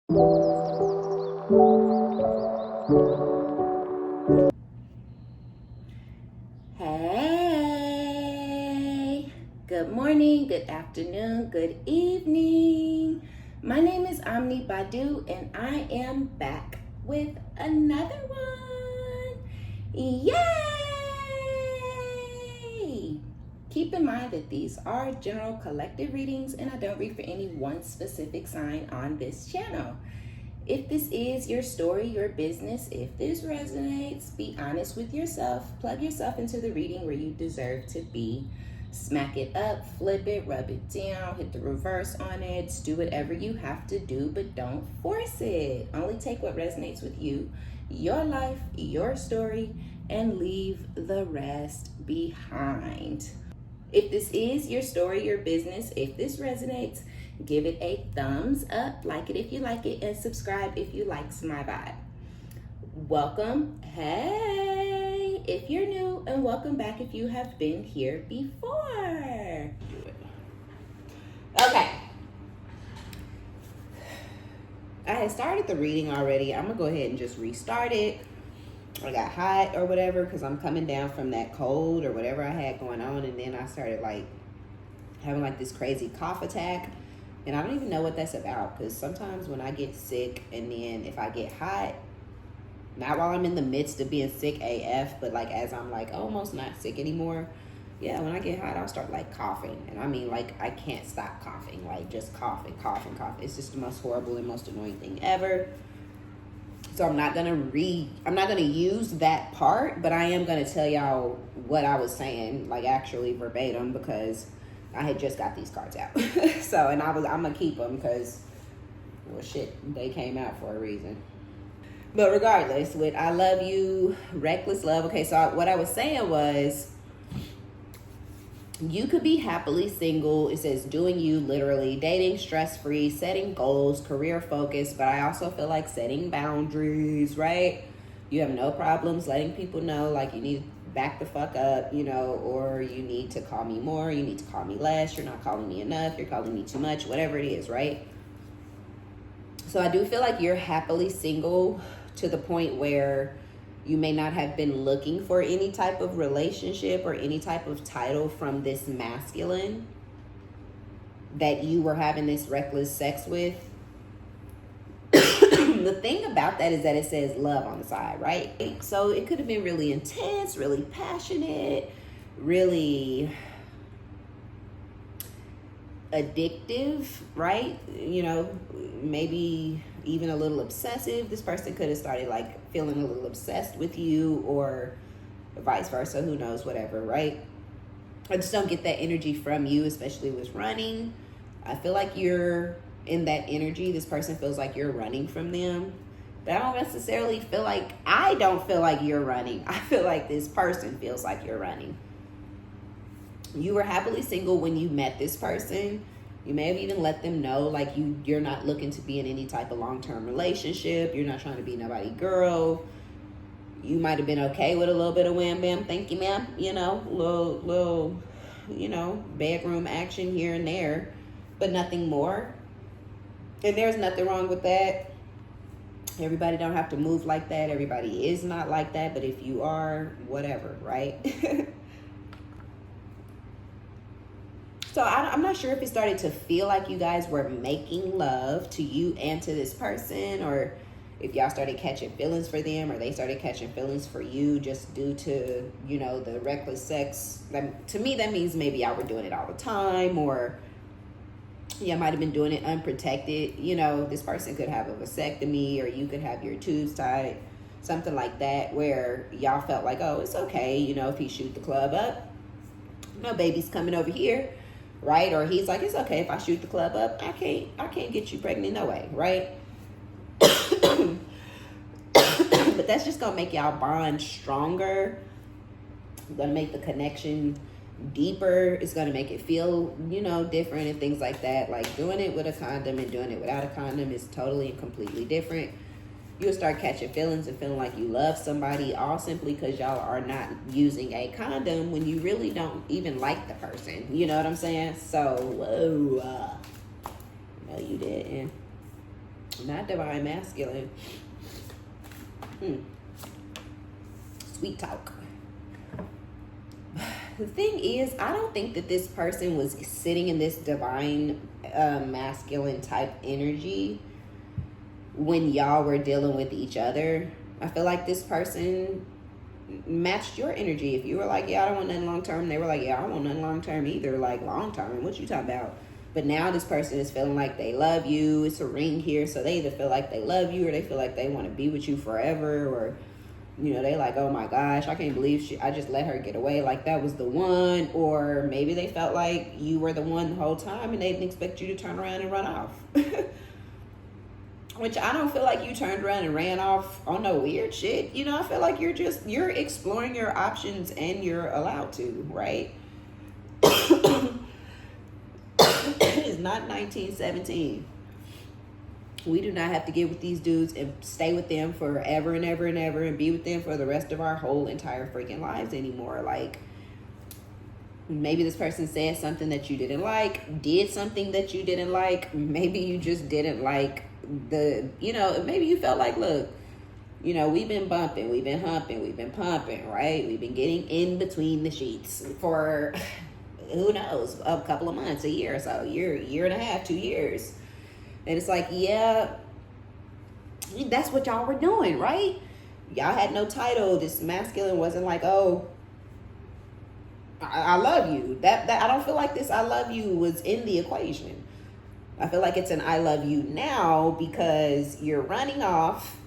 Hey, good morning, good afternoon, good evening. My name is OmniBadu and I am back with another one. Yay! Keep in mind that these are general collective readings and I don't read for any one specific sign on this channel. If this is your story, your business, if this resonates, be honest with yourself. Plug yourself into the reading where you deserve to be. Smack it up, flip it, rub it down, hit the reverse on it. Do whatever you have to do, but don't force it. Only take what resonates with you, your life, your story, and leave the rest behind. If this is your story, your business, if this resonates, give it a thumbs up, like it if you like it, and subscribe if you likes my vibe. Welcome, hey, if you're new, and welcome back if you have been here before. Okay. I had started the reading already. I'm gonna go ahead and just restart it. I got hot or whatever because I'm coming down from that cold or whatever I had going on, and then I started like having like this crazy cough attack, and I don't even know what that's about because sometimes when I get sick and then if I get hot, not while I'm in the midst of being sick AF, but like as I'm like almost not sick anymore, yeah, when I get hot I'll start like coughing, and I mean like I can't stop coughing, like just coughing. It's just the most horrible and most annoying thing ever. So I'm not gonna use that part, but I am gonna tell y'all what I was saying, like actually verbatim, because I had just got these cards out. So, and I'm gonna keep them because, well, shit, they came out for a reason. But regardless, with I love you, reckless love. Okay, so what I was saying was, you could be happily single. It says doing you, literally dating stress-free, setting goals, career focus, but I also feel like setting boundaries, right? You have no problems letting people know like you need to back the fuck up, you know, or you need to call me more, you need to call me less, you're not calling me enough, you're calling me too much, whatever it is, right? So I do feel like you're happily single to the point where you may not have been looking for any type of relationship or any type of title from this masculine that you were having this reckless sex with. The thing about that is that it says love on the side, right? So it could have been really intense, really passionate, really addictive, right? You know, maybe even a little obsessive. This person could have started like feeling a little obsessed with you, or vice versa, who knows, whatever, right? I just don't get that energy from you, especially with running. I feel like you're in that energy. This person feels like you're running from them, but I don't necessarily feel like, I don't feel like you're running. I feel like this person feels like you're running. You were happily single when you met this person. You may have even let them know like you're not looking to be in any type of long-term relationship. You're not trying to be nobody girl. You might have been okay with a little bit of wham bam, thank you ma'am, you know, little, you know, bedroom action here and there, but nothing more. And there's nothing wrong with that. Everybody don't have to move like that. Everybody is not like that, but if you are, whatever, right? So I'm not sure if it started to feel like you guys were making love to you and to this person, or if y'all started catching feelings for them, or they started catching feelings for you just due to, you know, the reckless sex. To me, that means maybe y'all were doing it all the time, or y'all might have been doing it unprotected. You know, this person could have a vasectomy, or you could have your tubes tied, something like that, where y'all felt like, oh, it's okay, you know, if he shoot the club up, no baby's coming over here. Right? Or he's like, it's okay if I shoot the club up. I can't get you pregnant, no way, right? But that's just gonna make y'all bond stronger. It's gonna make the connection deeper. It's gonna make it feel, you know, different and things like that. Like doing it with a condom and doing it without a condom is totally and completely different. You'll start catching feelings and feeling like you love somebody, all simply because y'all are not using a condom when you really don't even like the person. You know what I'm saying? So, whoa. No, you didn't. Not divine masculine. Sweet talk. The thing is, I don't think that this person was sitting in this divine masculine type energy when y'all were dealing with each other. I feel like this person matched your energy. If you were like, yeah, I don't want nothing long term, they were like, yeah, I don't want nothing long term either. Like, long term, what you talking about? But now this person is feeling like they love you. It's a ring here, so they either feel like they love you or they feel like they want to be with you forever, or you know, they like, oh my gosh, I can't believe I just let her get away, like that was the one. Or maybe they felt like you were the one the whole time and they didn't expect you to turn around and run off. Which I don't feel like you turned around and ran off on no weird shit. You know, I feel like you're exploring your options and you're allowed to, right? It's not 1917. We do not have to get with these dudes and stay with them forever and ever and ever and be with them for the rest of our whole entire freaking lives anymore. Like, maybe this person said something that you didn't like, did something that you didn't like. Maybe you just didn't like maybe you felt like, look, you know, we've been bumping, we've been humping, we've been pumping, right? We've been getting in between the sheets for, who knows, a couple of months, a year or so, year and a half, 2 years. And it's like, yeah, that's what y'all were doing, right? Y'all had no title. This masculine wasn't like, oh, I love you. That I don't feel like this I love you was in the equation. I feel like it's an I love you now because you're running off.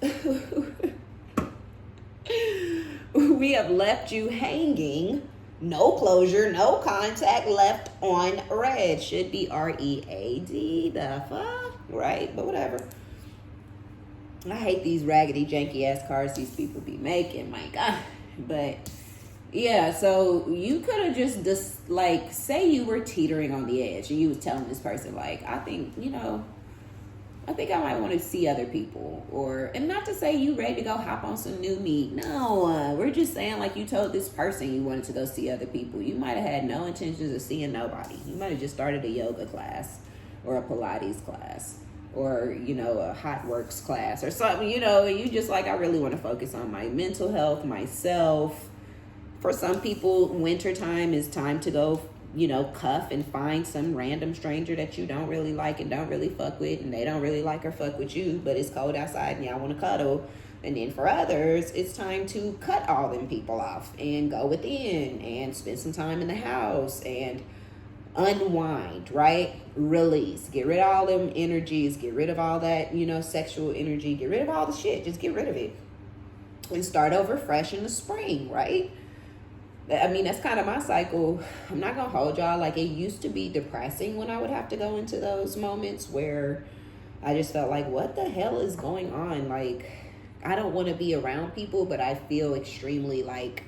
We have left you hanging. No closure, no contact, left on red. Should be READ. The fuck? Right? But whatever. I hate these raggedy, janky ass cards these people be making. My God. But yeah, so you could have just like, say you were teetering on the edge and you was telling this person, like, I think I might want to see other people. And not to say you ready to go hop on some new meat. No, we're just saying, like, you told this person you wanted to go see other people. You might have had no intentions of seeing nobody. You might have just started a yoga class or a Pilates class or, you know, a hot works class or something, you know, and you just like, I really want to focus on my mental health, myself. For some people, wintertime is time to go, you know, cuff and find some random stranger that you don't really like and don't really fuck with, and they don't really like or fuck with you, but it's cold outside and y'all want to cuddle. And then for others, it's time to cut all them people off and go within and spend some time in the house and unwind, right? Release. Get rid of all them energies. Get rid of all that, you know, sexual energy. Get rid of all the shit. Just get rid of it. And start over fresh in the spring, right? I mean, that's kind of my cycle. I'm not going to hold y'all. Like, it used to be depressing when I would have to go into those moments where I just felt like, what the hell is going on? Like, I don't want to be around people, but I feel extremely, like,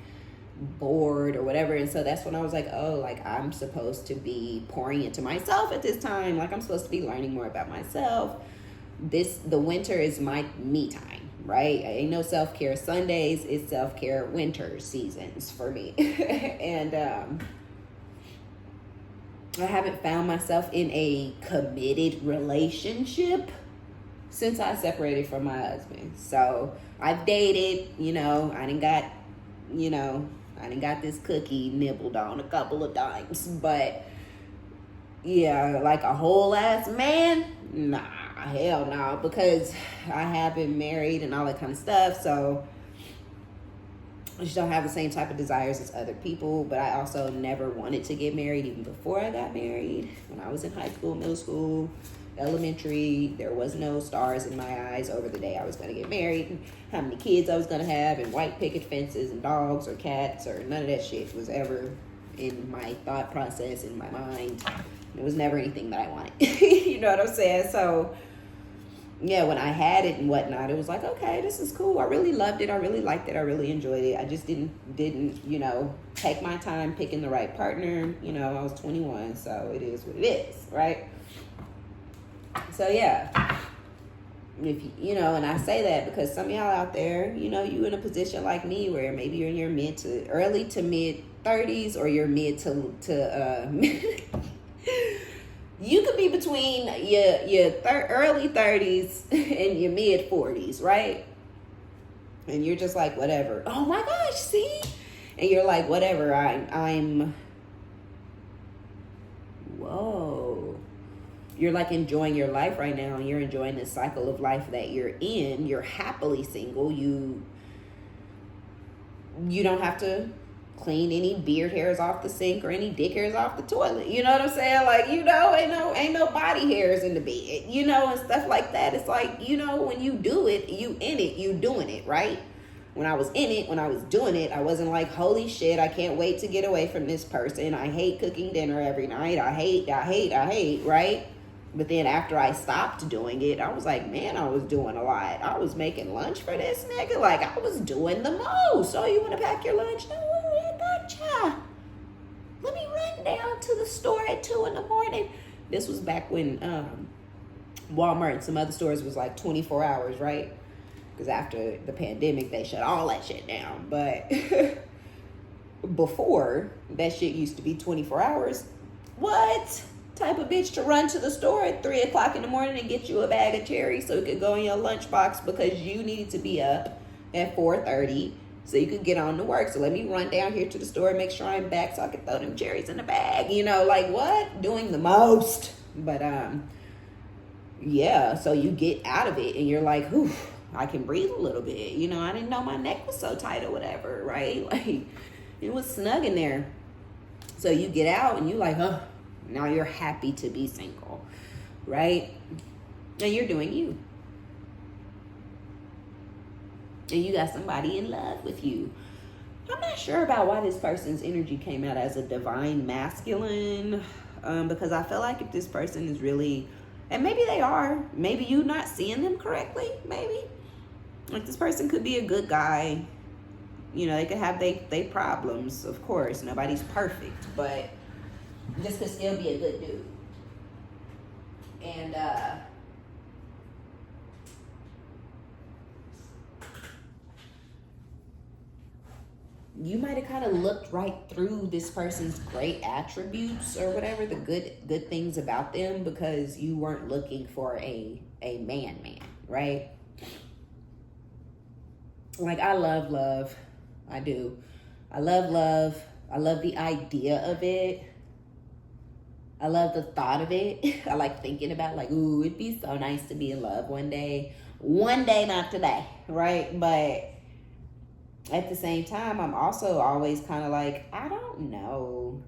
bored or whatever. And so that's when I was like, oh, like, I'm supposed to be pouring into myself at this time. Like, I'm supposed to be learning more about myself. The winter is my me time. Right? Ain't no self-care Sundays. It's self-care winter seasons for me. And I haven't found myself in a committed relationship since I separated from my husband. So I've dated, you know, I done got this cookie nibbled on a couple of times. But yeah, like a whole ass man? Nah. Hell no, because I have been married and all that kind of stuff, so I just don't have the same type of desires as other people. But I also never wanted to get married even before I got married. When I was in high school, middle school, elementary, there was no stars in my eyes over the day I was going to get married, and how many kids I was going to have, and white picket fences and dogs or cats, or none of that shit was ever in my thought process, in my mind. It was never anything that I wanted. You know what I'm saying? So yeah, when I had it and whatnot, it was like, okay, this is cool. I really loved it. I really liked it. I really enjoyed it. I just didn't, you know, take my time picking the right partner. You know, I was 21, so it is what it is, right? So yeah, if you know, and I say that because some of y'all out there, you know, you in a position like me where maybe you're in your early to mid 30s, or you're mid to you could be between between your early 30s and your mid 40s, right? And you're just like, whatever. Oh my gosh, see? And you're like, whatever, I'm whoa. You're like enjoying your life right now, and you're enjoying this cycle of life that you're in. You're happily single. You don't have to clean any beard hairs off the sink or any dick hairs off the toilet. You know what I'm saying? Like, you know, ain't no body hairs in the bed, you know, and stuff like that. It's like, you know, when you do it, you in it, you doing it, right? When I was in it, when I was doing it, I wasn't like, holy shit, I can't wait to get away from this person. I hate cooking dinner every night. I hate, right? But then after I stopped doing it, I was like, man, I was doing a lot. I was making lunch for this nigga. Like, I was doing the most. Oh, you want to pack your lunch? No, I gotcha. Let me run down to the store at 2 a.m. This was back when Walmart and some other stores was like 24 hours, right? Because after the pandemic, they shut all that shit down. But before, that shit used to be 24 hours. What type of bitch to run to the store at 3 o'clock in the morning and get you a bag of cherries so it could go in your lunchbox because you needed to be up at 4:30 so you could get on to work? So let me run down here to the store and make sure I'm back so I can throw them cherries in the bag. You know, like what? Doing the most. But yeah, so you get out of it and you're like, whew, I can breathe a little bit. You know, I didn't know my neck was so tight or whatever, right? Like, it was snug in there. So you get out and you're like, oh, now you're happy to be single, right? And you're doing you. And you got somebody in love with you. I'm not sure about why this person's energy came out as a divine masculine, because I feel like if this person is really, and maybe they are, maybe you not seeing them correctly, maybe. Like, this person could be a good guy. You know, they could have they problems, of course. Nobody's perfect, but this could still be a good dude. And you might have kind of looked right through this person's great attributes or whatever, the good things about them, because you weren't looking for a man, right? Like, I love love. I do. I love love. I love the idea of it. I love the thought of it. I like thinking about, like, ooh, it'd be so nice to be in love one day. One day, not today, right? But at the same time, I'm also always kind of like, I don't know.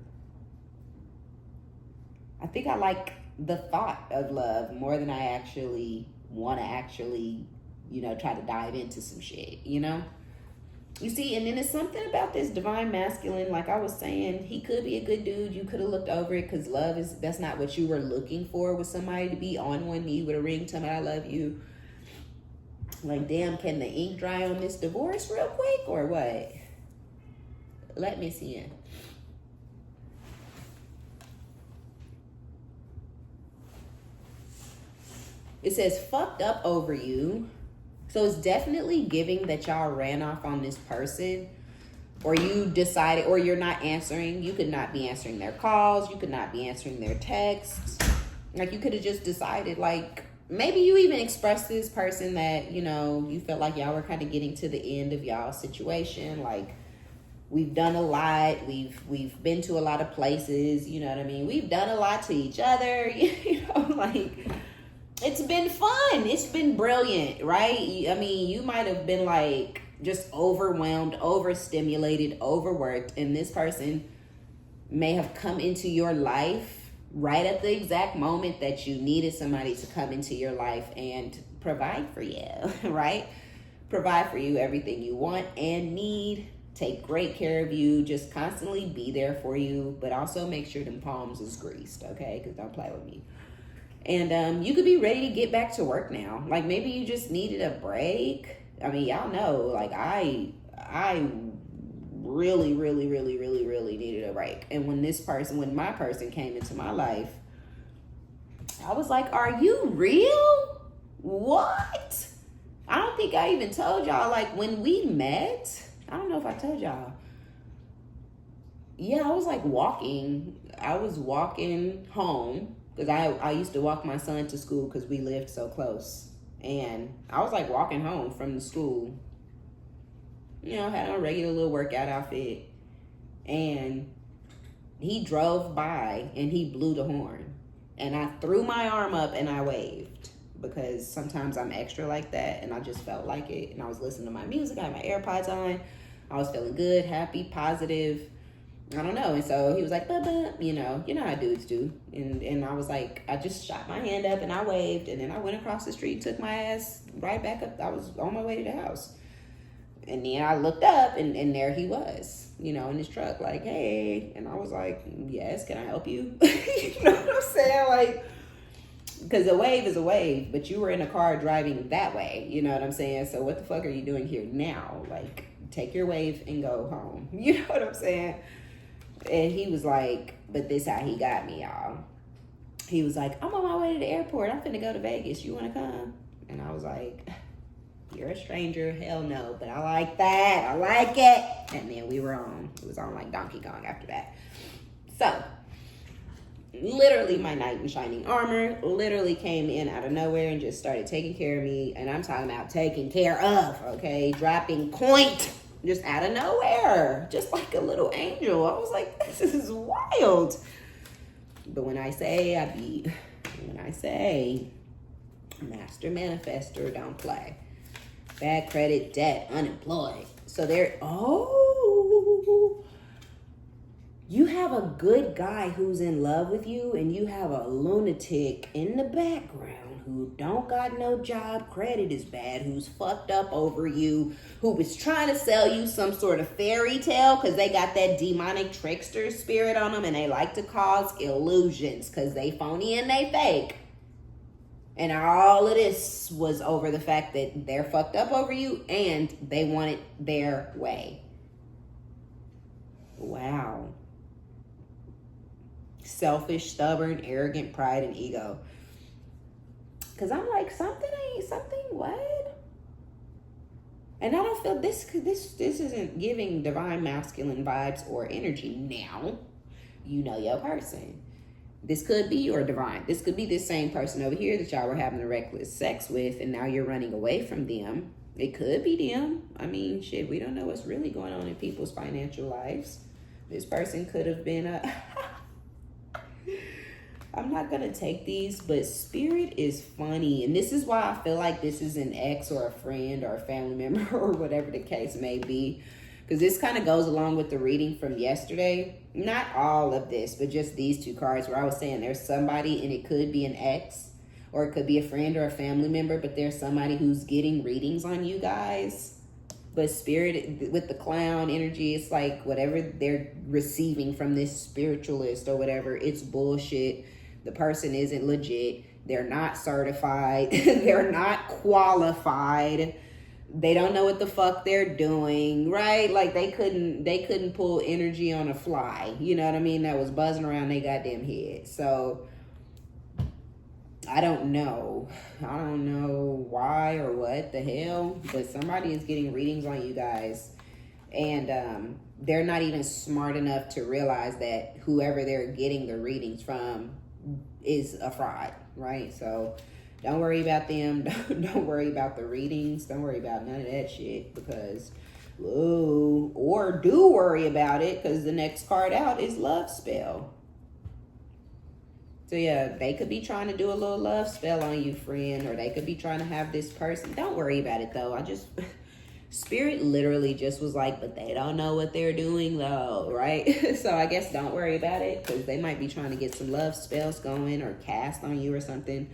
I think I like the thought of love more than I actually want to actually, you know, try to dive into some shit, you know? You see, and then there's something about this divine masculine, like I was saying, he could be a good dude. You could have looked over it because love that's not what you were looking for, with somebody to be on one knee with a ring telling me I love you. Like, damn, can the ink dry on this divorce real quick or what? Let me see it. It says fucked up over you. So it's definitely giving that y'all ran off on this person, or you decided, or you're not answering. You could not be answering their calls. You could not be answering their texts. Like, you could have just decided, like, maybe you even expressed to this person that, you know, you felt like y'all were kind of getting to the end of y'all's situation. Like, we've done a lot. We've been to a lot of places. You know what I mean? We've done a lot to each other. You know, like, it's been fun. It's been brilliant, right? I mean, you might have been like just overwhelmed, overstimulated, overworked, and this person may have come into your life right at the exact moment that you needed somebody to come into your life and provide for you, right? Provide for you everything you want and need, take great care of you, just constantly be there for you, but also make sure them palms is greased, okay? Because don't play with me. And you could be ready to get back to work now. Like, maybe you just needed a break. I mean, y'all know, like, I really needed a break. And when my person came into my life, I was like, are you real? What? I don't think I even told y'all, like, when we met, I don't know if I told y'all. Yeah, I was walking home Because I used to walk my son to school because we lived so close. And I was like walking home from the school, you know, had a regular little workout outfit. And he drove by and he blew the horn. And I threw my arm up and I waved. Because sometimes I'm extra like that, and I just felt like it. And I was listening to my music, I had my AirPods on. I was feeling good, happy, positive. I don't know. And so he was like, "Bubba," you know how dudes do. And I was like, I just shot my hand up and I waved, and then I went across the street, took my ass right back up. I was on my way to the house. And then I looked up, and there he was, you know, in his truck, like, "Hey." And I was like, "Yes, can I help you?" You know what I'm saying? Like, because a wave is a wave, but you were in a car driving that way, you know what I'm saying? So what the fuck are you doing here now? Like, take your wave and go home. You know what I'm saying? And he was like, but this how he got me, y'all. He was like, "I'm on my way to the airport. I'm finna go to Vegas. You wanna come?" And I was like, "You're a stranger. Hell no. But I like that. I like it." And then we were on. It was on like Donkey Kong after that. So, literally my knight in shining armor literally came in out of nowhere and just started taking care of me. And I'm talking about taking care of, okay? Dropping point just out of nowhere. Just like a little angel. I was like, this is wild. But when I say master manifester, don't play. Bad credit, debt, unemployed. So you have a good guy who's in love with you, and you have a lunatic in the background who don't got no job, credit is bad, who's fucked up over you, who was trying to sell you some sort of fairy tale because they got that demonic trickster spirit on them, and they like to cause illusions because they phony and they fake. And all of this was over the fact that they're fucked up over you and they want it their way. Wow. Selfish, stubborn, arrogant, pride, and ego. Because I'm like, something, what? And I don't feel this isn't giving divine masculine vibes or energy. Now, you know your person. This could be your divine. This could be this same person over here that y'all were having a reckless sex with, and now you're running away from them. It could be them. I mean, shit, we don't know what's really going on in people's financial lives. This person could have been a... I'm not going to take these, but spirit is funny. And this is why I feel like this is an ex or a friend or a family member or whatever the case may be. Because this kind of goes along with the reading from yesterday. Not all of this, but just these two cards where I was saying there's somebody, and it could be an ex or it could be a friend or a family member, but there's somebody who's getting readings on you guys. But spirit, with the clown energy, it's like whatever they're receiving from this spiritualist or whatever, it's bullshit. The person isn't legit. They're not certified. They're not qualified. They don't know what the fuck they're doing, right? Like they couldn't pull energy on a fly. You know what I mean? That was buzzing around their goddamn head. So I don't know why or what the hell, but somebody is getting readings on you guys, and they're not even smart enough to realize that whoever they're getting the readings from is a fraud, right? So don't worry about them. Don't worry about the readings. Don't worry about none of that shit, because or do worry about it, because the next card out is love spell. So yeah, they could be trying to do a little love spell on you, friend, or they could be trying to have this person. Don't worry about it, though. Spirit literally just was like, but they don't know what they're doing, though, right? So I guess don't worry about it, because they might be trying to get some love spells going or cast on you or something,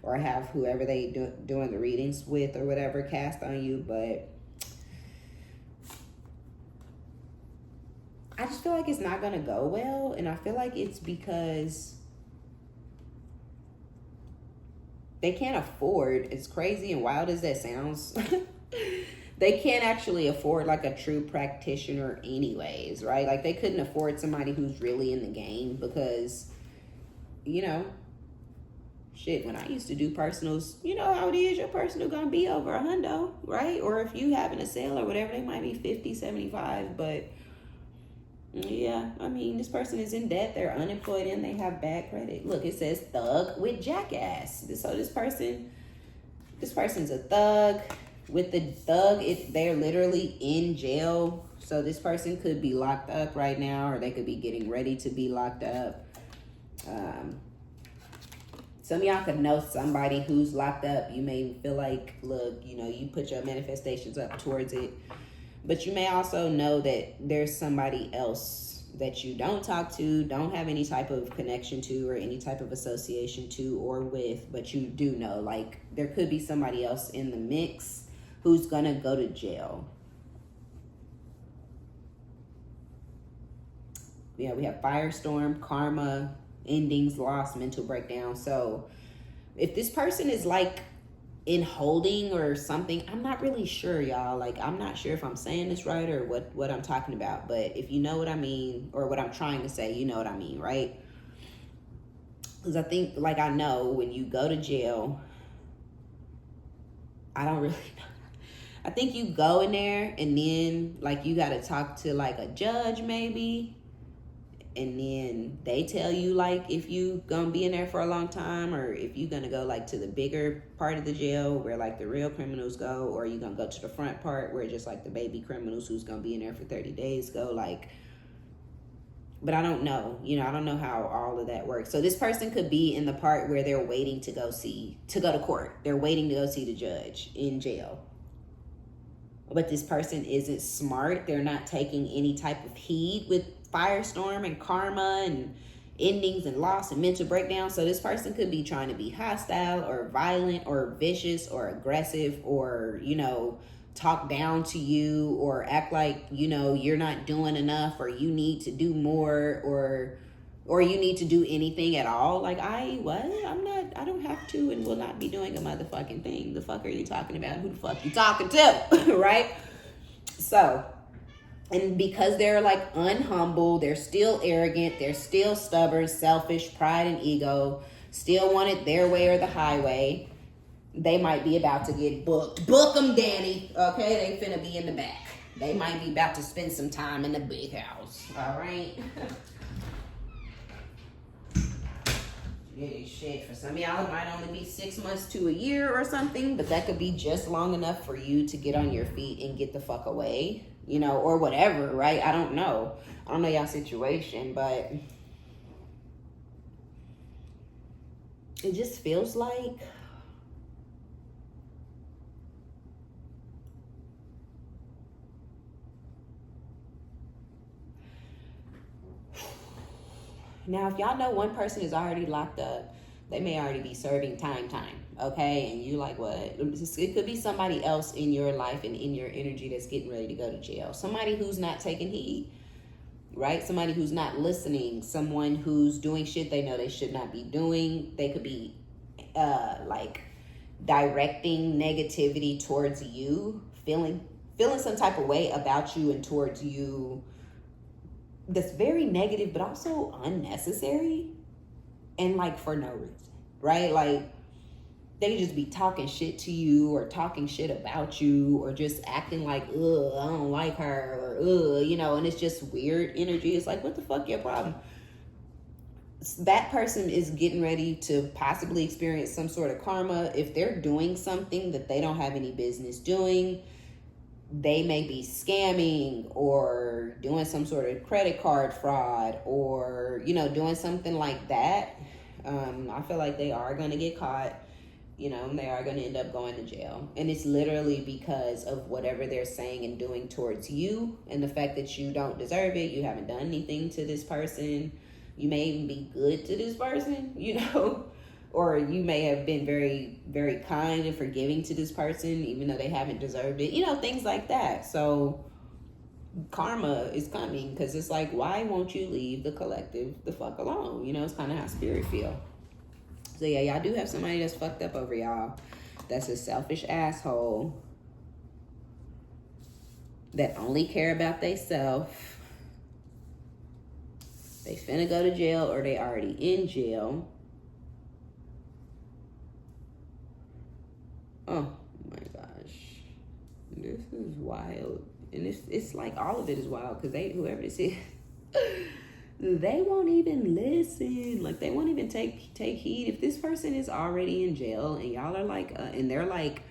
or have whoever they doing the readings with or whatever cast on you. But I just feel like it's not going to go well, and I feel like it's because they can't afford, as crazy and wild as that sounds, they can't actually afford like a true practitioner anyways, right? Like they couldn't afford somebody who's really in the game, because, you know, shit, when I used to do personals, you know how it is, your personal gonna be over $100, right? Or if you having a sale or whatever, they might be 50, 75, but Yeah, I mean, this person is in debt. They're unemployed and they have bad credit. Look, it says thug with jackass. So this person's a thug. With the thug, they're literally in jail. So this person could be locked up right now, or they could be getting ready to be locked up. Some of y'all could know somebody who's locked up. You may feel like, look, you know, you put your manifestations up towards it. But you may also know that there's somebody else that you don't talk to, don't have any type of connection to, or any type of association to or with, but you do know, like, there could be somebody else in the mix who's gonna go to jail. Yeah, we have firestorm, karma, endings, loss, mental breakdown. So if this person is like in holding or something, I'm not really sure, y'all. Like, I'm not sure if I'm saying this right or what I'm talking about. But if you know what I mean, or what I'm trying to say, you know what I mean, right? Because I think, like, I know when you go to jail, I don't really know. I think you go in there and then, like, you got to talk to, like, a judge maybe. And then they tell you, like, if you gonna be in there for a long time, or if you gonna go, like, to the bigger part of the jail where, like, the real criminals go, or you gonna go to the front part where just, like, the baby criminals who's gonna be in there for 30 days go, like. But I don't know. You know, I don't know how all of that works. So this person could be in the part where they're waiting to go to court. They're waiting to go see the judge in jail. But this person isn't smart. They're not taking any type of heed with firestorm and karma and endings and loss and mental breakdown. So this person could be trying to be hostile or violent or vicious or aggressive, or, you know, talk down to you, or act like, you know, you're not doing enough, or you need to do more, or you need to do anything at all. Like, I don't have to and will not be doing a motherfucking thing. The fuck are you talking about? Who the fuck you talking to? Right? So, and because they're, like, unhumble, they're still arrogant, they're still stubborn, selfish, pride and ego, still want it their way or the highway, they might be about to get booked. Book them, Danny. Okay, they finna be in the back. They might be about to spend some time in the big house. All right? Yeah, shit, for some of y'all, it might only be 6 months to a year or something, but that could be just long enough for you to get on your feet and get the fuck away, you know, or whatever, right? I don't know y'all situation, but it just feels like now, if y'all know one person is already locked up, they may already be serving time, okay? And you like, what? It could be somebody else in your life and in your energy that's getting ready to go to jail. Somebody who's not taking heed, right? Somebody who's not listening. Someone who's doing shit they know they should not be doing. They could be, like, directing negativity towards you, feeling some type of way about you and towards you, that's very negative, but also unnecessary, and, like, for no reason, right? Like, they just be talking shit to you, or talking shit about you, or just acting like, ugh, I don't like her, or ugh, you know, and it's just weird energy. It's like, what the fuck your problem? That person is getting ready to possibly experience some sort of karma. If they're doing something that they don't have any business doing, they may be scamming or doing some sort of credit card fraud, or, you know, doing something like that. I feel like they are going to get caught, you know, they are going to end up going to jail. And it's literally because of whatever they're saying and doing towards you, and the fact that you don't deserve it. You haven't done anything to this person. You may even be good to this person, you know, or you may have been very, very kind and forgiving to this person, even though they haven't deserved it, you know, things like that. So karma is coming, because it's like, why won't you leave the collective the fuck alone? You know, it's kind of how spirit feel. So yeah, y'all do have somebody that's fucked up over y'all. That's a selfish asshole that only care about they self. They finna go to jail, or they already in jail. Oh my gosh, this is wild. And it's like, all of it is wild, because whoever this is, They won't even listen. Like, they won't even take heed. If this person is already in jail and y'all are like, and they're like,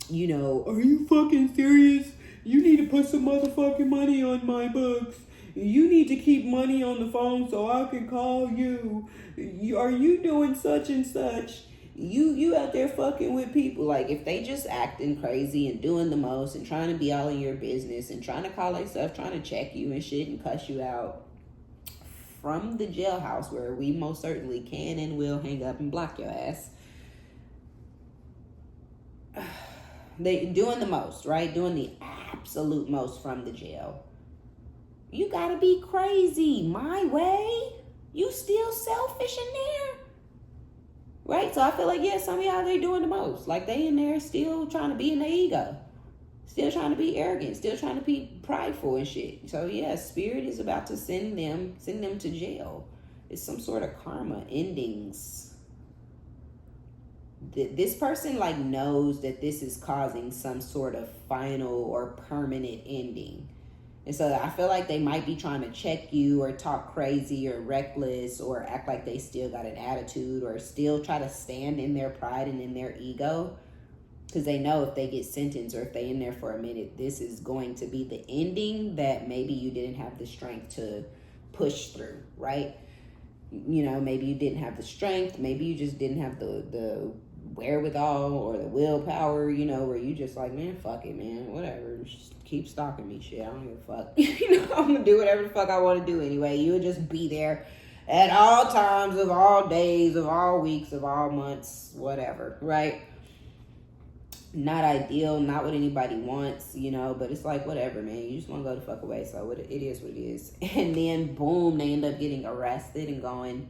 you know, are you fucking serious? You need to put some motherfucking money on my books. You need to keep money on the phone so I can call you. Are you doing such and such? You out there fucking with people. Like, if they just acting crazy and doing the most and trying to be all in your business and trying to call themselves, trying to check you and shit and cuss you out from the jailhouse, where we most certainly can and will hang up and block your ass. They doing the most, right? Doing the absolute most from the jail. You gotta be crazy. My way? You still selfish in there? Right? So I feel like, yeah, some of y'all, they doing the most. Like, they in there still trying to be in their ego. Still trying to be arrogant. Still trying to be prideful and shit. So yeah, Spirit is about to send them to jail. It's some sort of karma endings. This person like knows that this is causing some sort of final or permanent ending. And so I feel like they might be trying to check you or talk crazy or reckless or act like they still got an attitude or still try to stand in their pride and in their ego. Because they know if they get sentenced or if they in there for a minute, this is going to be the ending that maybe you didn't have the strength to push through, right? You know, maybe you didn't have the strength. Maybe you just didn't have the wherewithal or the willpower, you know, where you just like, man, fuck it, man, whatever. Just keep stalking me, shit. I don't give a fuck. You know, I'm going to do whatever the fuck I want to do anyway. You'll just be there at all times of all days, of all weeks, of all months, whatever, right? Not ideal, not what anybody wants, you know, but it's like, whatever, man. You just want to go the fuck away, so it is what it is. And then, boom, they end up getting arrested and going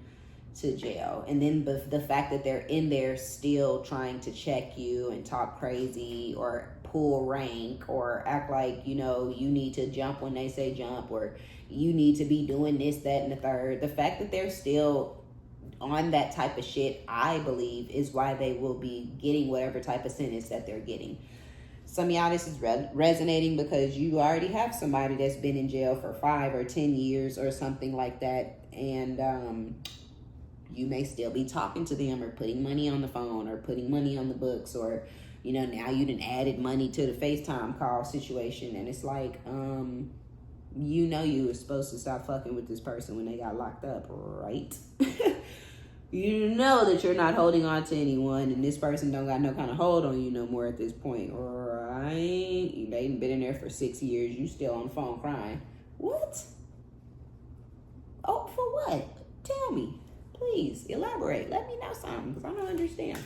to jail. And then the fact that they're in there still trying to check you and talk crazy or pull rank or act like, you know, you need to jump when they say jump or you need to be doing this, that, and the third. The fact that they're still on that type of shit, I believe, is why they will be getting whatever type of sentence that they're getting. Some of y'all, this is resonating because you already have somebody that's been in jail for 5 or 10 years or something like that. And you may still be talking to them or putting money on the phone or putting money on the books or, you know, now you done added money to the FaceTime call situation. And it's like, you know, you were supposed to stop fucking with this person when they got locked up, right? You know that you're not holding on to anyone and this person don't got no kind of hold on you no more at this point, right? They been in there for 6 years. You still on the phone crying. What? Oh, for what? Tell me. Please, elaborate. Let me know something because I don't understand.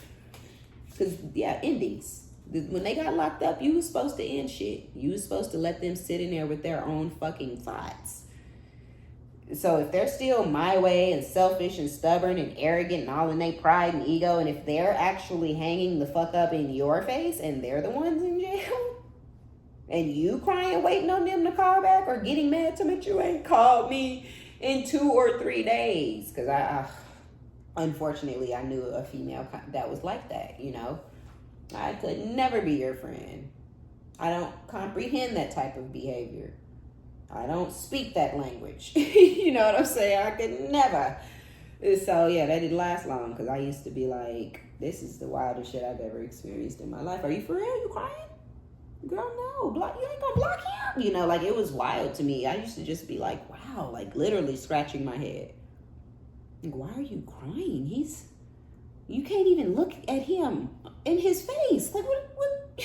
Because, yeah, endings. When they got locked up, you was supposed to end shit. You was supposed to let them sit in there with their own fucking thoughts. So if they're still my way and selfish and stubborn and arrogant and all in their pride and ego, and if they're actually hanging the fuck up in your face and they're the ones in jail, and you crying waiting on them to call back or getting mad to me you ain't called me in 2 or 3 days, because I unfortunately I knew a female that was like that, you know. I could never be your friend. I don't comprehend that type of behavior. I don't speak that language. You know what I'm saying? I could never. So, yeah, that didn't last long because I used to be like, this is the wildest shit I've ever experienced in my life. Are you for real? You crying? Girl, no. You ain't gonna block him? You know, like, it was wild to me. I used to just be like, wow, like, literally scratching my head. Like, why are you crying? You can't even look at him in his face. Like, what?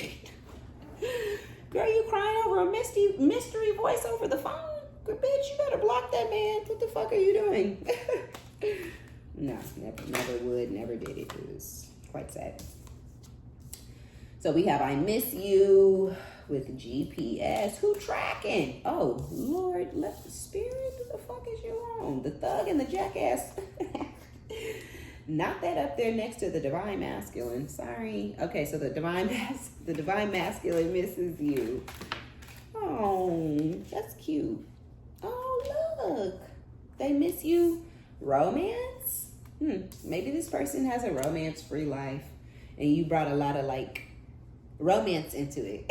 Girl, you crying over a mystery voice over the phone? Good bitch, you better block that man. What the fuck are you doing? No, never would, never did it. It was quite sad. So we have I Miss You with GPS. Who tracking? Oh, Lord, let the Spirit. Who the fuck is you on? The thug and the jackass. Not that up there next to the divine masculine. Sorry. Okay, so the divine masculine misses you. Oh, that's cute. Oh, look. They miss you. Romance? Maybe this person has a romance-free life and you brought a lot of, like, romance into it.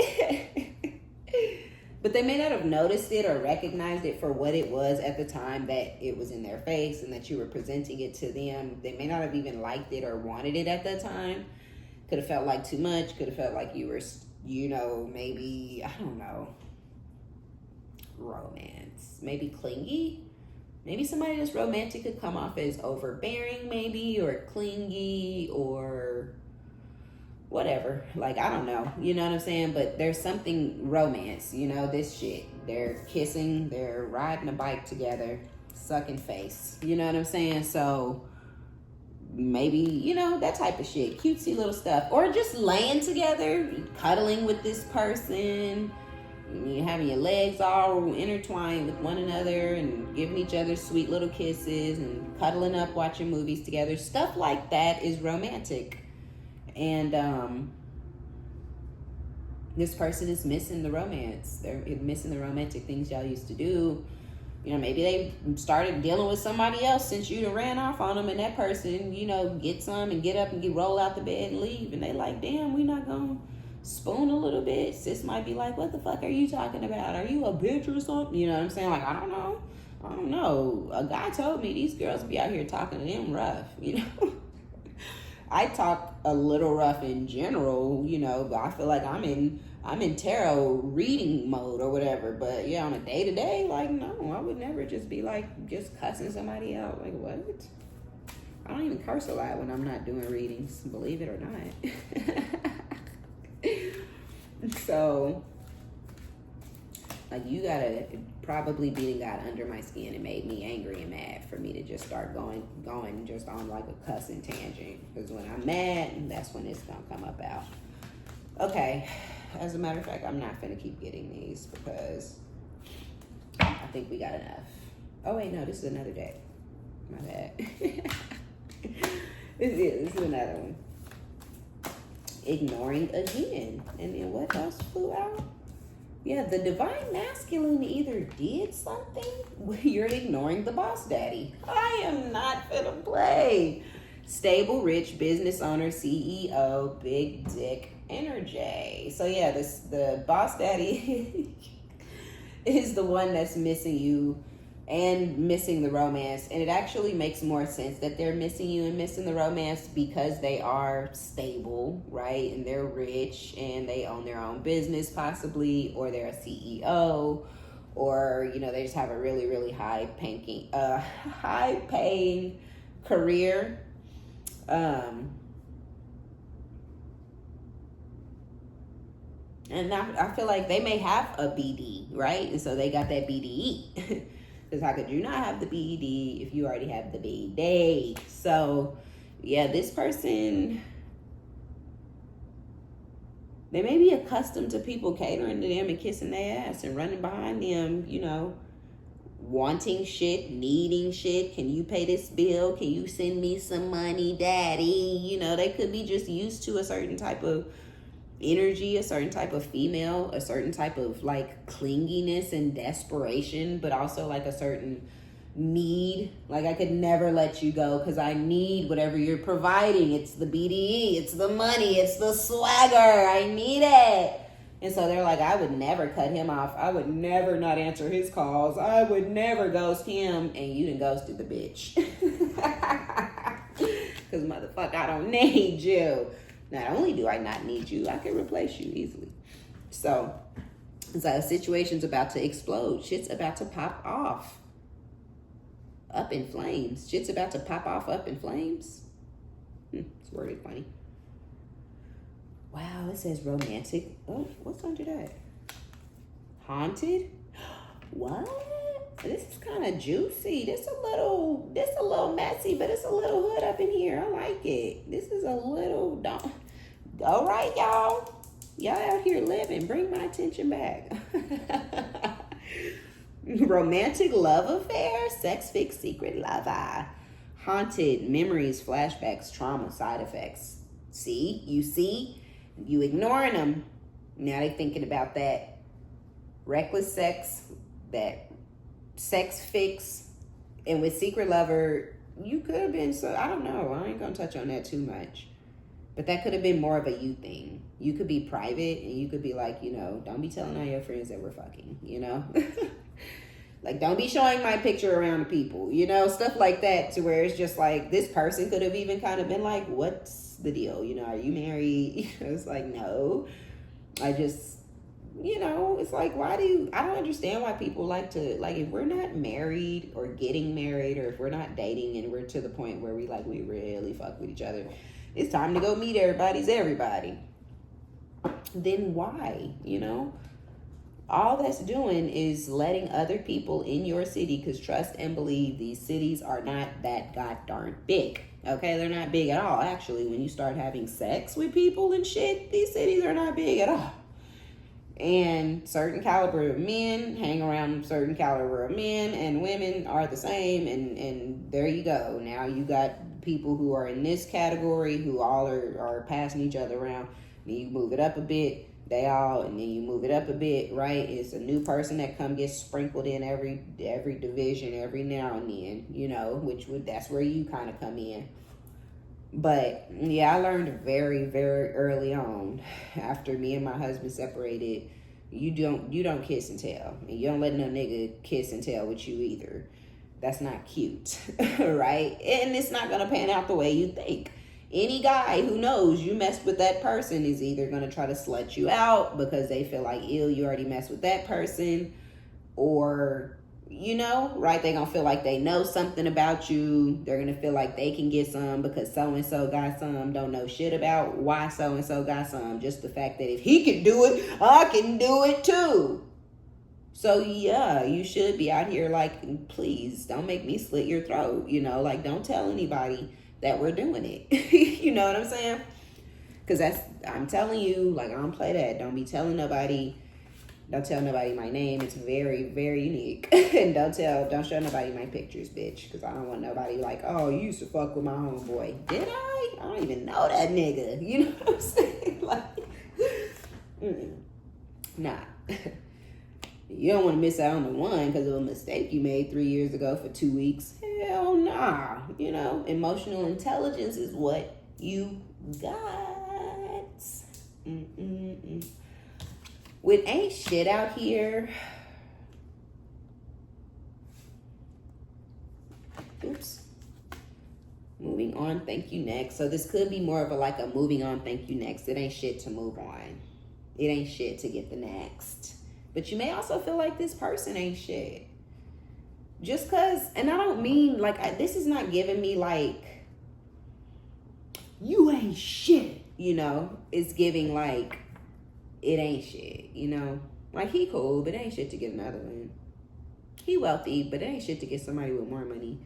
But they may not have noticed it or recognized it for what it was at the time that it was in their face and that you were presenting it to them. They may not have even liked it or wanted it at that time. Could have felt like too much. Could have felt like you were, you know, maybe, I don't know, romance. Maybe clingy. Maybe somebody that's romantic could come off as overbearing, maybe, or clingy, or whatever. Like, I don't know. You know what I'm saying? But there's something romance, you know, this shit. They're kissing, they're riding a bike together, sucking face. You know what I'm saying? So maybe, you know, that type of shit. Cutesy little stuff. Or just laying together, cuddling with this person. You having your legs all intertwined with one another and giving each other sweet little kisses and cuddling up, watching movies together. Stuff like that is romantic. And this person is missing the romance. They're missing the romantic things y'all used to do. You know, maybe they started dealing with somebody else since you done ran off on them, and that person, you know, get some and get up and roll out the bed and leave. And they like, damn, we not gonna spoon a little bit. Sis might be like, what the fuck are you talking about? Are you a bitch or something? You know what I'm saying? Like, I don't know. A guy told me these girls be out here talking to them rough, you know. I talk a little rough in general, you know, but I feel like I'm in tarot reading mode or whatever. But yeah, on a day to day, like, no, I would never just be like just cussing somebody out. Like, what? I don't even curse a lot when I'm not doing readings, believe it or not. So, like, you gotta probably beating God under my skin and made me angry and mad for me to just start going just on like a cussing tangent. Because when I'm mad, that's when it's gonna come up out. Okay, as a matter of fact, I'm not gonna keep getting these because I think we got enough. Oh wait, no, this is another day. My bad. This is another one. Ignoring again. And then what else flew out? Yeah, the divine masculine either did something, you're ignoring the boss daddy. I am not finna play. Stable, rich, business owner, CEO, big dick energy. So yeah, the boss daddy is the one that's missing you and missing the romance. And it actually makes more sense that they're missing you and missing the romance because they are stable, right? And they're rich and they own their own business possibly, or they're a CEO, or, you know, they just have a really, really high paying career. And I feel like they may have a BD, right? And so they got that BDE. Because how could you not have the BD if you already have the BD? So, yeah, this person, they may be accustomed to people catering to them and kissing their ass and running behind them, you know, wanting shit, needing shit. Can you pay this bill? Can you send me some money, daddy? You know, they could be just used to a certain type of energy, a certain type of female, a certain type of like clinginess and desperation, but also like a certain need. Like, I could never let you go because I need whatever you're providing. It's the BDE, it's the money, it's the swagger. I need it. And so they're like, I would never cut him off. I would never not answer his calls. I would never ghost him. And you done ghosted the bitch. Because motherfucker, I don't need you. Not only do I not need you, I can replace you easily. So it's like a situation's about to explode. Shit's about to pop off. Up in flames. Shit's about to pop off up in flames. It's worded funny. Wow, it says romantic. Oh, what's under that? Haunted? What? This is kind of juicy. This a little messy, but it's a little hood up in here. I like it. This is a little all right, y'all. Y'all out here living. Bring my attention back. Romantic love affair, sex fix, secret lover. Haunted memories, flashbacks, trauma, side effects. See? You ignoring them. Now they thinking about that reckless sex, that sex fix. And with secret lover, you could have been, so I don't know. I ain't gonna touch on that too much. But that could have been more of a you thing. You could be private and you could be like, you know, don't be telling all your friends that we're fucking, you know? Like, don't be showing my picture around to people, you know, stuff like that, to where it's just like, this person could have even kind of been like, what's the deal? You know, are you married? It's like, no, I just, you know, it's like, I don't understand why people like to, like, if we're not married or getting married, or if we're not dating and we're to the point where we really fuck with each other, it's time to go meet everybody. Then why, you know? All that's doing is letting other people in your city, because trust and believe, these cities are not that god darn big. Okay, they're not big at all. Actually, when you start having sex with people and shit, these cities are not big at all. And certain caliber of men hang around certain caliber of men, and women are the same. And there you go. Now you got people who are in this category who all are passing each other around. Then you move it up a bit, and then you move it up a bit, right? It's a new person that gets sprinkled in every division every now and then, you know, that's where you kind of come in. But yeah, I learned very, very early on, after me and my husband separated, you don't kiss and tell. And you don't let no nigga kiss and tell with you either. That's not cute, right? And it's not gonna pan out the way you think. Any guy who knows you messed with that person is either going to try to slut you out because they feel like, ew, you already messed with that person. Or, you know, right? They're going to feel like they know something about you. They're going to feel like they can get some because so-and-so got some. Don't know shit about why so-and-so got some. Just the fact that if he can do it, I can do it too. So yeah, you should be out here like, please don't make me slit your throat. You know, like, don't tell anybody that we're doing it. You know what I'm saying? Because I'm telling you, like, I don't play that. Don't tell nobody my name. It's very, very unique. And don't show nobody my pictures, bitch. Because I don't want nobody like, oh, you used to fuck with my homeboy. Did I? I don't even know that nigga. You know what I'm saying? Like, nah. You don't want to miss out on the one because of a mistake you made 3 years ago for 2 weeks. Hell nah. You know, emotional intelligence is what you got. With ain't shit out here. Oops. Moving on, thank you next. So this could be more of a moving on, thank you next. It ain't shit to move on. It ain't shit to get the next. But you may also feel like this person ain't shit. Just because, and I don't mean, this is not giving me, you ain't shit, you know? It's giving, it ain't shit, you know? Like, he cool, but it ain't shit to get another one. He wealthy, but it ain't shit to get somebody with more money,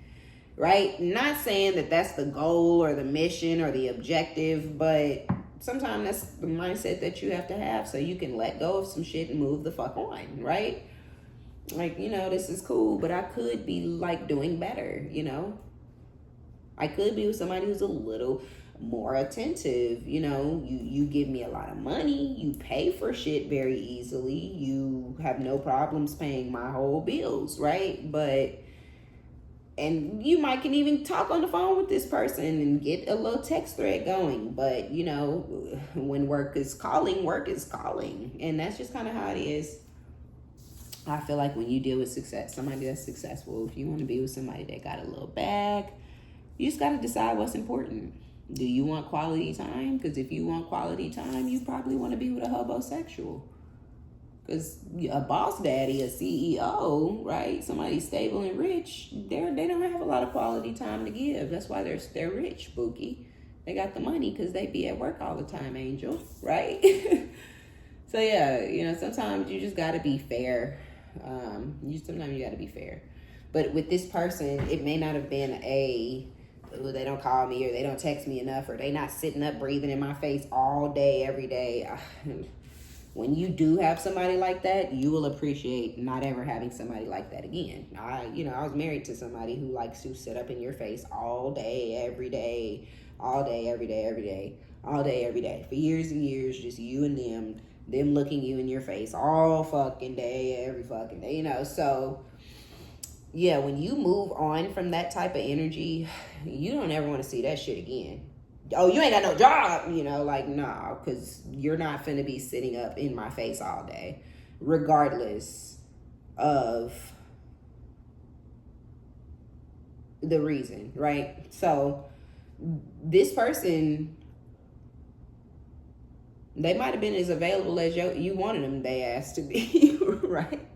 right? Not saying that that's the goal or the mission or the objective, but sometimes that's the mindset that you have to have so you can let go of some shit and move the fuck on, right? Like, you know, this is cool, but I could be, doing better, you know? I could be with somebody who's a little more attentive, you know? You give me a lot of money. You pay for shit very easily. You have no problems paying my whole bills, right? And you might can even talk on the phone with this person and get a little text thread going. But, you know, when work is calling. And that's just kind of how it is. I feel like when you deal with somebody that's successful, if you want to be with somebody that got a little bag, you just got to decide what's important. Do you want quality time? Because if you want quality time, you probably want to be with a homosexual. Because a boss daddy, a CEO, right? Somebody stable and rich, they don't have a lot of quality time to give. That's why they're rich, Bookie. They got the money because they be at work all the time, Angel, right? So yeah, you know, sometimes you just got to be fair. Sometimes you got to be fair. But with this person, it may not have been they don't call me or they don't text me enough or they not sitting up breathing in my face all day, every day. When you do have somebody like that, you will appreciate not ever having somebody like that again. I was married to somebody who likes to sit up in your face all day, every day, all day, every day, every day, all day, every day. For years and years, just you and them looking you in your face all fucking day, every fucking day, you know. So, yeah, when you move on from that type of energy, you don't ever want to see that shit again. oh, you ain't got no job, you know, like, nah, because you're not finna be sitting up in my face all day, regardless of the reason, right? So this person, they might have been as available as you wanted them, they asked to be, right?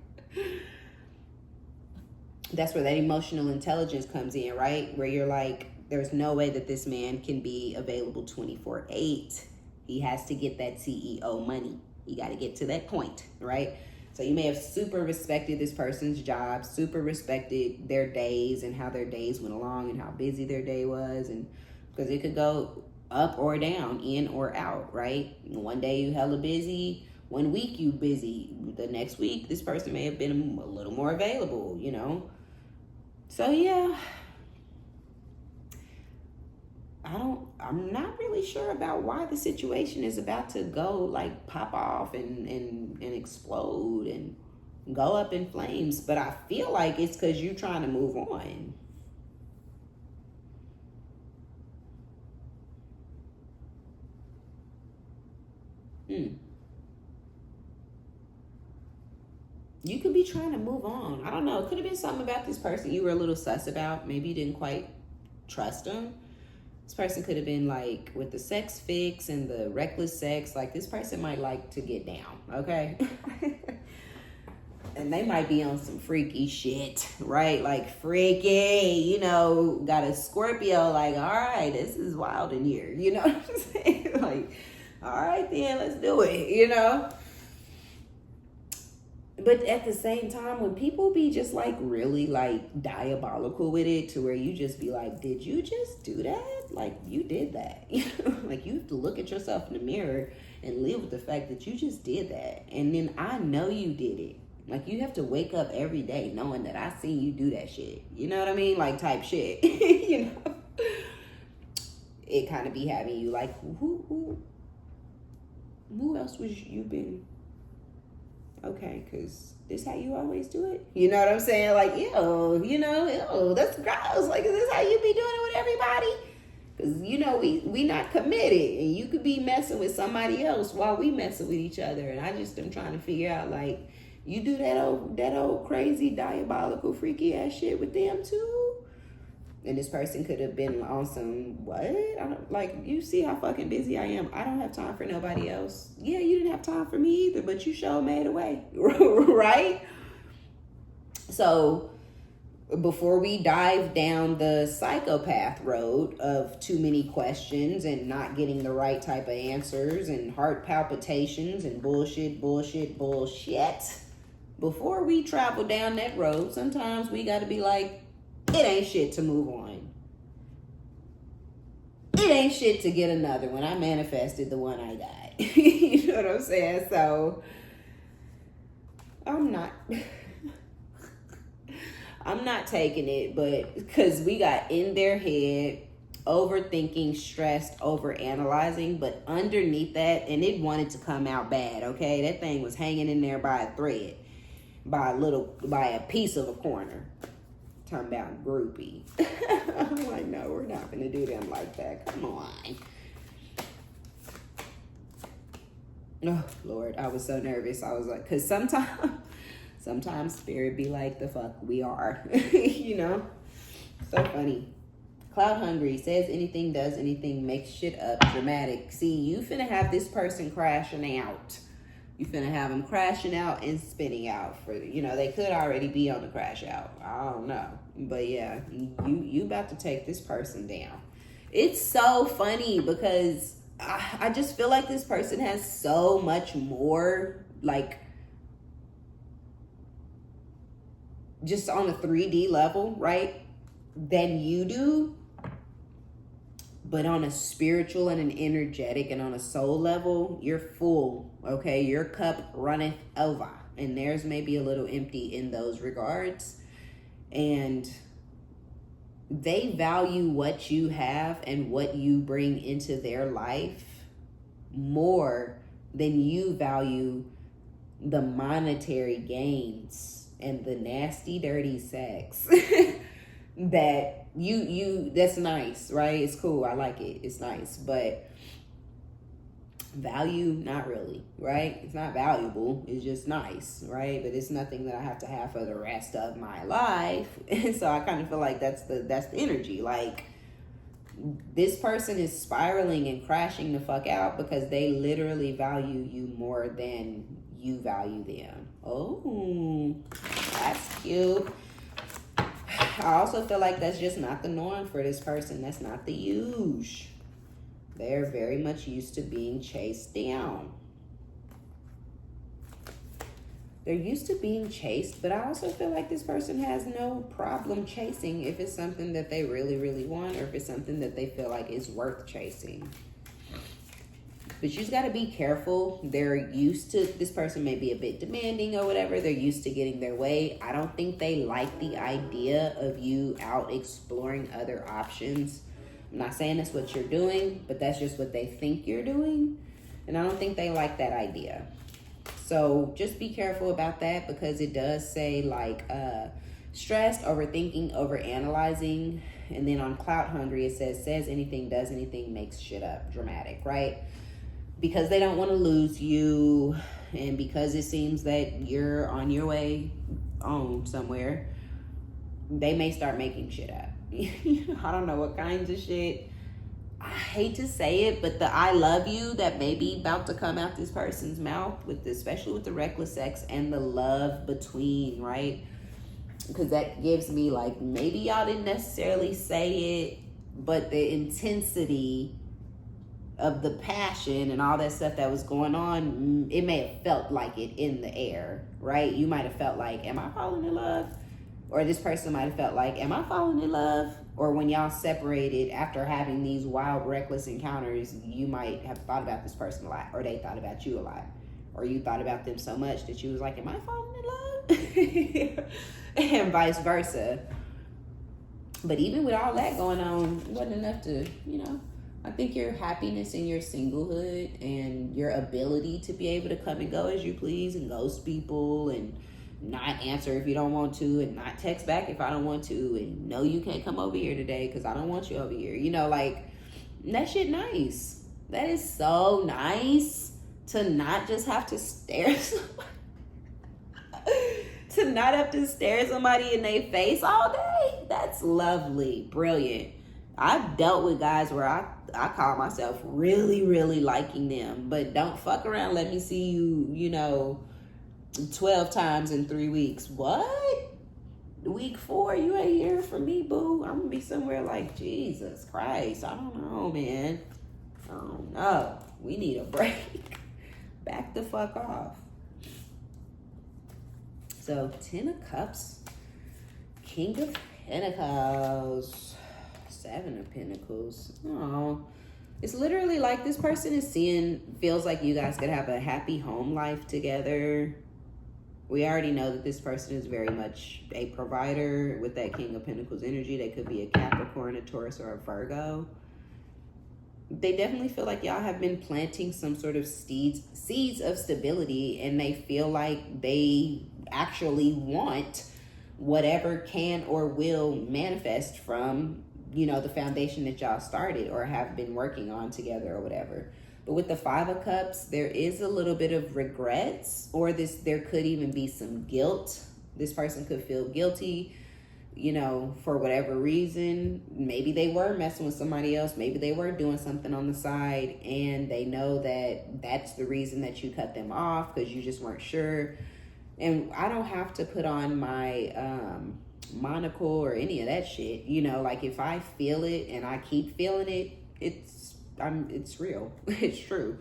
That's where that emotional intelligence comes in, right? Where you're like, there's no way that this man can be available 24/8. He has to get that CEO money. You got to get to that point, right? So you may have super respected this person's job, super respected their days and how their days went along and how busy their day was. And because it could go up or down, in or out, right? One day you hella busy, one week you busy. The next week, this person may have been a little more available, you know? So yeah, I'm not really sure about why the situation is about to go like pop off and explode and go up in flames. But I feel like it's because you're trying to move on. You could be trying to move on. I don't know. It could have been something about this person you were a little sus about. Maybe you didn't quite trust them. This person could have been like with the sex fix and the reckless sex. Like this person might like to get down, okay? And they might be on some freaky shit, right? Like freaky, you know, got a Scorpio, like, all right, this is wild in here. You know what I'm saying? Like, all right then, let's do it, you know? But at the same time, when people be just like really like diabolical with it to where you just be like, did you just do that? Like you did that. You know? Like you have to look at yourself in the mirror and live with the fact that you just did that. And then I know you did it. Like you have to wake up every day knowing that I seen you do that shit. You know what I mean? Like type shit. You know? It kind of be having you like, who else was you been? Okay, because this how you always do it? You know what I'm saying? Like, ew, you know, ew, that's gross. Like, is this how you be doing it with everybody? Because, you know, we not committed. And you could be messing with somebody else while we messing with each other. And I just am trying to figure out, like, you do that old crazy, diabolical, freaky ass shit with them too? And this person could have been on some, what? I don't, like, you see how fucking busy I am. I don't have time for nobody else. Yeah, you didn't have time for me either, but you sure made a way, right? So before we dive down the psychopath road of too many questions and not getting the right type of answers and heart palpitations and bullshit, before we travel down that road, sometimes we got to be like, it ain't shit to move on. It ain't shit to get another one. I manifested the one I got. You know what I'm saying? So I'm not taking it, but because we got in their head, overthinking, stressed, overanalyzing, but underneath that, and it wanted to come out bad, okay? That thing was hanging in there by a thread, by a piece of a corner. Talking about groupie. I'm like, no, we're not gonna do them like that. Come on. Oh Lord, I was so nervous. I was like, because sometimes spirit be like, the fuck we are. You know? So funny. Cloud hungry, says anything, does anything, makes shit up, dramatic. See, you finna have this person crashing out. You finna have them crashing out and spinning out for, you know, they could already be on the crash out. I don't know. But yeah, you about to take this person down. It's so funny because I just feel like this person has so much more, like, just on a 3D level, right, than you do. But on a spiritual and an energetic and on a soul level, you're full, okay? Your cup runneth over. And theirs may be a little empty in those regards. And they value what you have and what you bring into their life more than you value the monetary gains and the nasty, dirty sex that that's nice, right? It's cool. I like it. It's nice. But value, not really, right? It's not valuable. It's just nice, right? But it's nothing that I have to have for the rest of my life. And so I kind of feel like that's the energy. Like, this person is spiraling and crashing the fuck out because they literally value you more than you value them. Oh, that's cute. I also feel like that's just not the norm for this person. That's not the usual. They're very much used to being chased down. They're used to being chased, but I also feel like this person has no problem chasing if it's something that they really, really want, or if it's something that they feel like is worth chasing. But you just got to be careful. They're used to, this person may be a bit demanding or whatever. They're used to getting their way. I don't think they like the idea of you out exploring other options. I'm not saying that's what you're doing, but that's just what they think you're doing. And I don't think they like that idea. So just be careful about that, because it does say like stressed, overthinking, overanalyzing. And then on clout hungry, it says anything, does anything, makes shit up. Dramatic, right? Because they don't want to lose you, and because it seems that you're on your way on somewhere, they may start making shit up. I don't know what kinds of shit. I hate to say it, but the I love you that may be about to come out this person's mouth, especially with the reckless sex and the love between, right? Because that gives me like, maybe y'all didn't necessarily say it, but the intensity of the passion and all that stuff that was going on, it may have felt like it in the air, right? You might have felt like, am I falling in love? Or this person might have felt like, am I falling in love? Or when y'all separated after having these wild, reckless encounters, you might have thought about this person a lot, or they thought about you a lot. Or you thought about them so much that you was like, am I falling in love? And vice versa. But even with all that going on, it wasn't enough to, I think your happiness in your singlehood and your ability to be able to come and go as you please and ghost people and not answer if you don't want to and not text back if I don't want to, and no, you can't come over here today because I don't want you over here. Like, that shit nice. That is so nice to not just have to stare to not have to stare somebody in their face all day. That's lovely. Brilliant. I've dealt with guys where I call myself really, really liking them, but don't fuck around. Let me see you, 12 times in 3 weeks. What? Week 4, you ain't hearing from me, boo. I'm gonna be somewhere like, Jesus Christ. I don't know, man. I don't know. We need a break. Back the fuck off. So, 10 of Cups, King of Pentacles, 7 of Pentacles. Oh, it's literally like this person feels like you guys could have a happy home life together. We already know that this person is very much a provider with that King of Pentacles energy. They could be a Capricorn, a Taurus, or a Virgo. They definitely feel like y'all have been planting some sort of seeds of stability, and they feel like they actually want whatever can or will manifest from, the foundation that y'all started or have been working on together or whatever. But with the 5 of Cups, there is a little bit of regrets, or there could even be some guilt. This person could feel guilty, for whatever reason. Maybe they were messing with somebody else. Maybe they were doing something on the side, and they know that that's the reason that you cut them off, because you just weren't sure. And I don't have to put on my monocle or any of that shit. Like, if I feel it and I keep feeling it, it's real. It's true.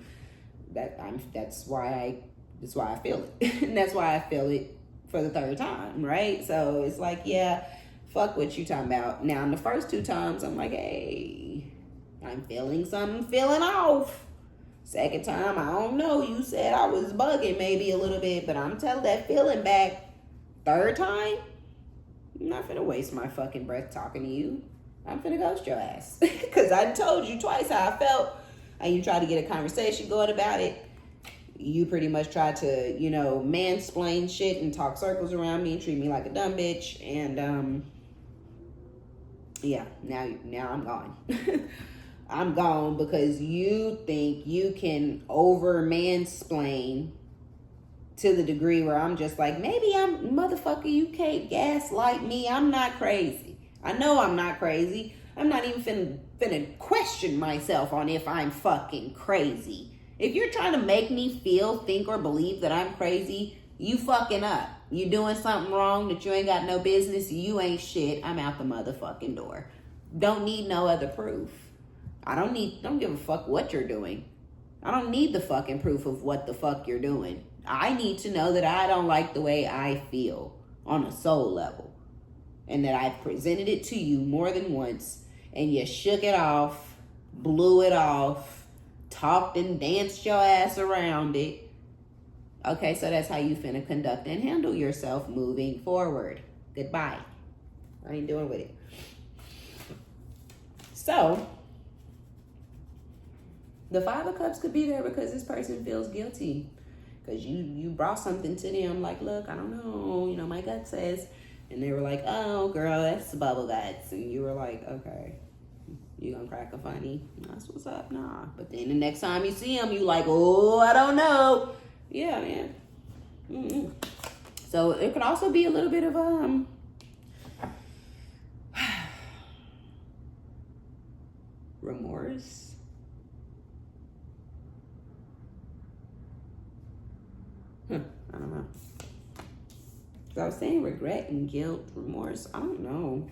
That's why I feel it. And that's why I feel it for the 3rd time, right? So it's like, yeah, fuck what you talking about. Now, in the first 2 times, I'm like, hey, I'm feeling something feeling off. Second time, I don't know. You said I was bugging maybe a little bit, but I'm telling that feeling back. 3rd time, I'm not finna waste my fucking breath talking to you. I'm finna ghost your ass. Because I told you twice how I felt, and you tried to get a conversation going about it. You pretty much tried to, mansplain shit and talk circles around me and treat me like a dumb bitch. And Yeah, now I'm gone. I'm gone because you think you can over mansplain to the degree where I'm just like, maybe I'm, motherfucker, you can't gaslight me. I'm not crazy. I know I'm not crazy. I'm not even finna question myself on if I'm fucking crazy. If you're trying to make me feel, think, or believe that I'm crazy, you fucking up. You doing something wrong that you ain't got no business. You ain't shit. I'm out the motherfucking door. Don't need no other proof. Don't give a fuck what you're doing. I don't need the fucking proof of what the fuck you're doing. I need to know that I don't like the way I feel on a soul level. And that I've presented it to you more than once. And you shook it off, blew it off, talked and danced your ass around it. Okay, so that's how you finna conduct and handle yourself moving forward. Goodbye. I ain't doing with it. So, the Five of Cups could be there because this person feels guilty. Because you brought something to them like, look, I don't know, you know, my gut says. And they were like, oh, girl, that's bubble guts. And you were like, okay, you gonna crack a funny? That's what's up, nah. But then the next time you see them, you like, oh, I don't know. Yeah, man. Mm-mm. So it could also be a little bit of remorse. I don't know. So I was saying regret and guilt, remorse. I don't know.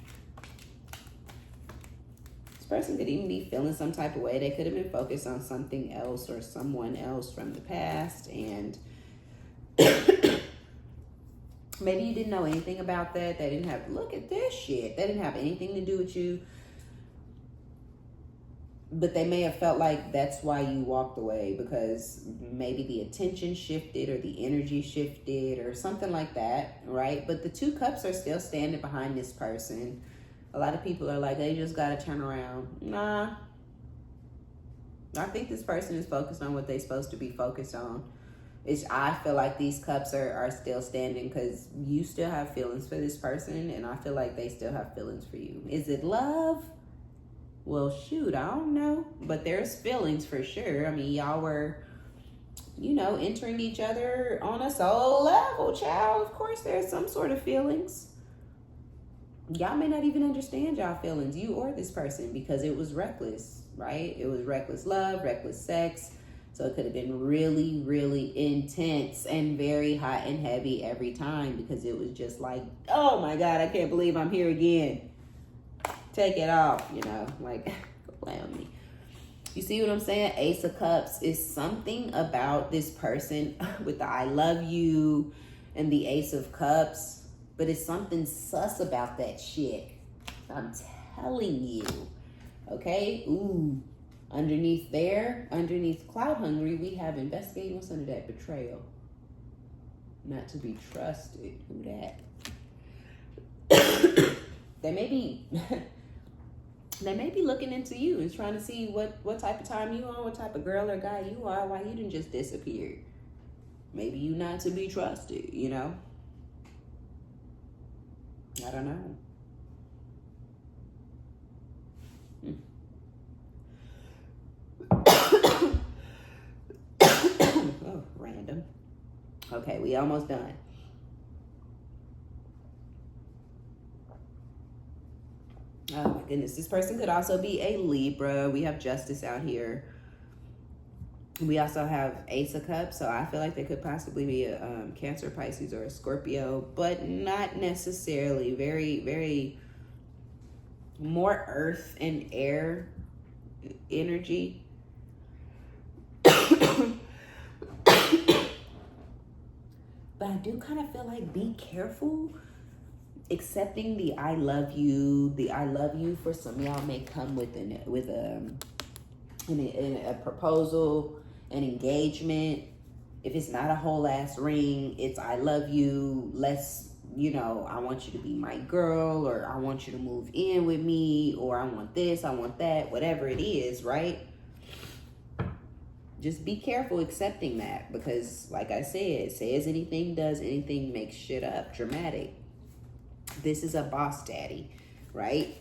This person could even be feeling some type of way. They could have been focused on something else or someone else from the past, and maybe you didn't know anything about that. They didn't have, look at this shit. They didn't have anything to do with you. But they may have felt like that's why you walked away, because maybe the attention shifted or the energy shifted or something like that, right? But the Two Cups are still standing behind this person. A lot of people are like, they just got to turn around. Nah. I think this person is focused on what they're supposed to be focused on. I feel like these cups are still standing because you still have feelings for this person, and I feel like they still have feelings for you. Is it love? Well, shoot, I don't know. But there's feelings for sure. I mean, y'all were, you know, entering each other on a soul level, child. Of course, there's some sort of feelings. Y'all may not even understand y'all feelings, you or this person, because it was reckless, right? It was reckless love, reckless sex. So it could have been really, really intense and very hot and heavy every time, because it was just like, oh my God, I can't believe I'm here again. Take it off, you know, like, go play on me. You see what I'm saying? Ace of Cups is something about this person with the I love you and the Ace of Cups, but it's something sus about that shit. I'm telling you, okay? Ooh, underneath Cloud Hungry, we have investigating what's under that, betrayal. Not to be trusted. Who that? They may be looking into you and trying to see what type of time you on, what type of girl or guy you are, why you didn't just disappear. Maybe you not to be trusted, you know? I don't know. Oh, random. Okay, we almost done. Oh my goodness, this person could also be a Libra. We have Justice out here. We also have Ace of Cups, so I feel like they could possibly be a Cancer, Pisces, or a Scorpio, but not necessarily. Very, very more earth and air energy. But I do kind of feel like be careful accepting the I love you. The I love you for some of y'all may come with a proposal, an engagement. If it's not a whole ass ring, it's I love you. Let's, you know, I want you to be my girl, or I want you to move in with me, or I want this, I want that, whatever it is, right? Just be careful accepting that, because like I said, says anything, does anything, makes shit up, dramatic. This is a boss daddy, right?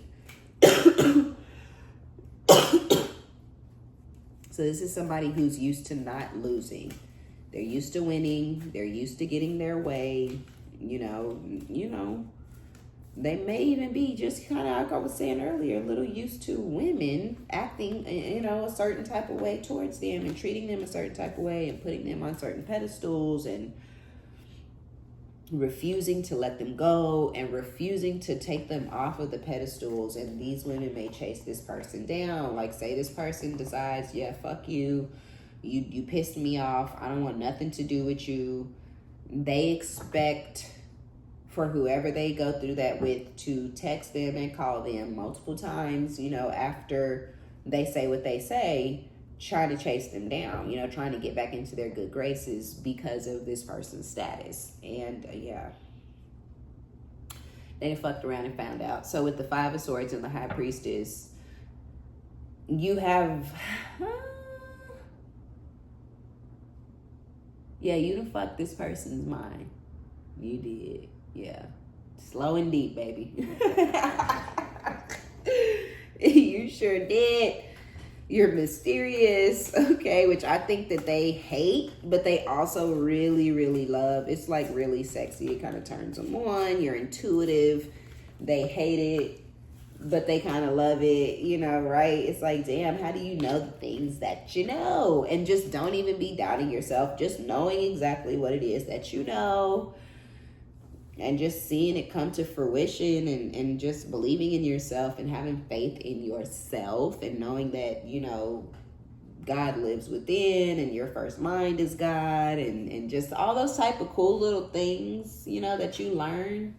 So this is somebody who's used to not losing. They're used to winning. They're used to getting their way. You know, they may even be just kind of, like I was saying earlier, a little used to women acting, a certain type of way towards them and treating them a certain type of way and putting them on certain pedestals and refusing to let them go and refusing to take them off of the pedestals. And these women may chase this person down. Like, say this person decides, yeah, fuck you. You pissed me off. I don't want nothing to do with you. They expect for whoever they go through that with to text them and call them multiple times, after they say what they say, trying to chase them down, trying to get back into their good graces because of this person's status. And they fucked around and found out. So with the Five of Swords and the High Priestess, you have... yeah, you done fucked this person's mind. You did. Yeah. Slow and deep, baby. You sure did. You're mysterious, okay, which I think that they hate, but they also really, really love. It's like really sexy. It kind of turns them on. You're intuitive. They hate it, but they kind of love it, right? It's like, damn, how do you know the things that you know? And just don't even be doubting yourself. Just knowing exactly what it is that you know. And just seeing it come to fruition and just believing in yourself and having faith in yourself and knowing that, God lives within and your first mind is God and just all those type of cool little things, that you learn.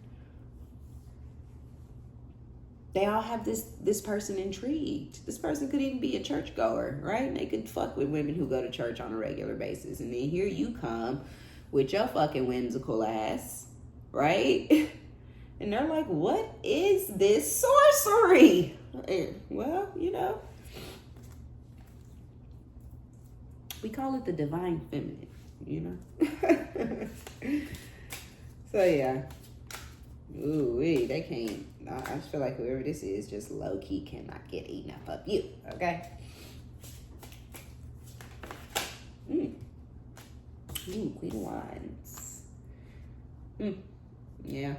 They all have this person intrigued. This person could even be a churchgoer, right? And they could fuck with women who go to church on a regular basis. And then here you come with your fucking whimsical ass. Right? And they're like, what is this sorcery? Well, we call it the divine feminine, So, yeah. Ooh, they can't. I just feel like whoever this is just low-key cannot get enough of you, okay? Ooh, Queen of Wands. Yeah,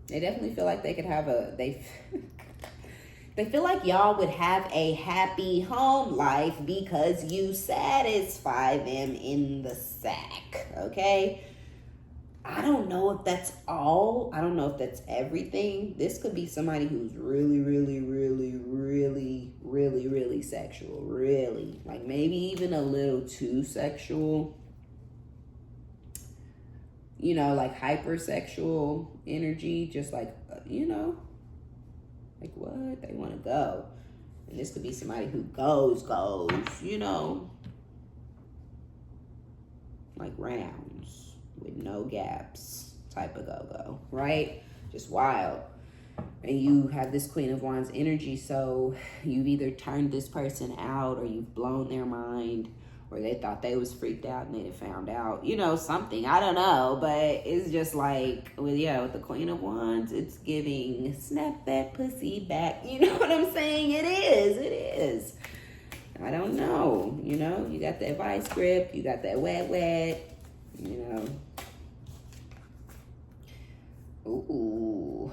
they definitely feel like they could have they feel like y'all would have a happy home life because you satisfy them in the sack, okay? I don't know if that's all. I don't know if that's everything. This could be somebody who's really, really, really, really, really, really sexual. Really. Like maybe even a little too sexual. Like hypersexual energy, just like, like what? They want to go. And this could be somebody who goes, like rounds with no gaps type of go, right? Just wild. And you have this Queen of Wands energy, so you've either turned this person out or you've blown their mind, or they thought they was freaked out and they found out, something. I don't know, but it's just like, with the Queen of Wands, it's giving snap that pussy back. You know what I'm saying? It is. I don't know. You got that vice grip, you got that wet, Ooh.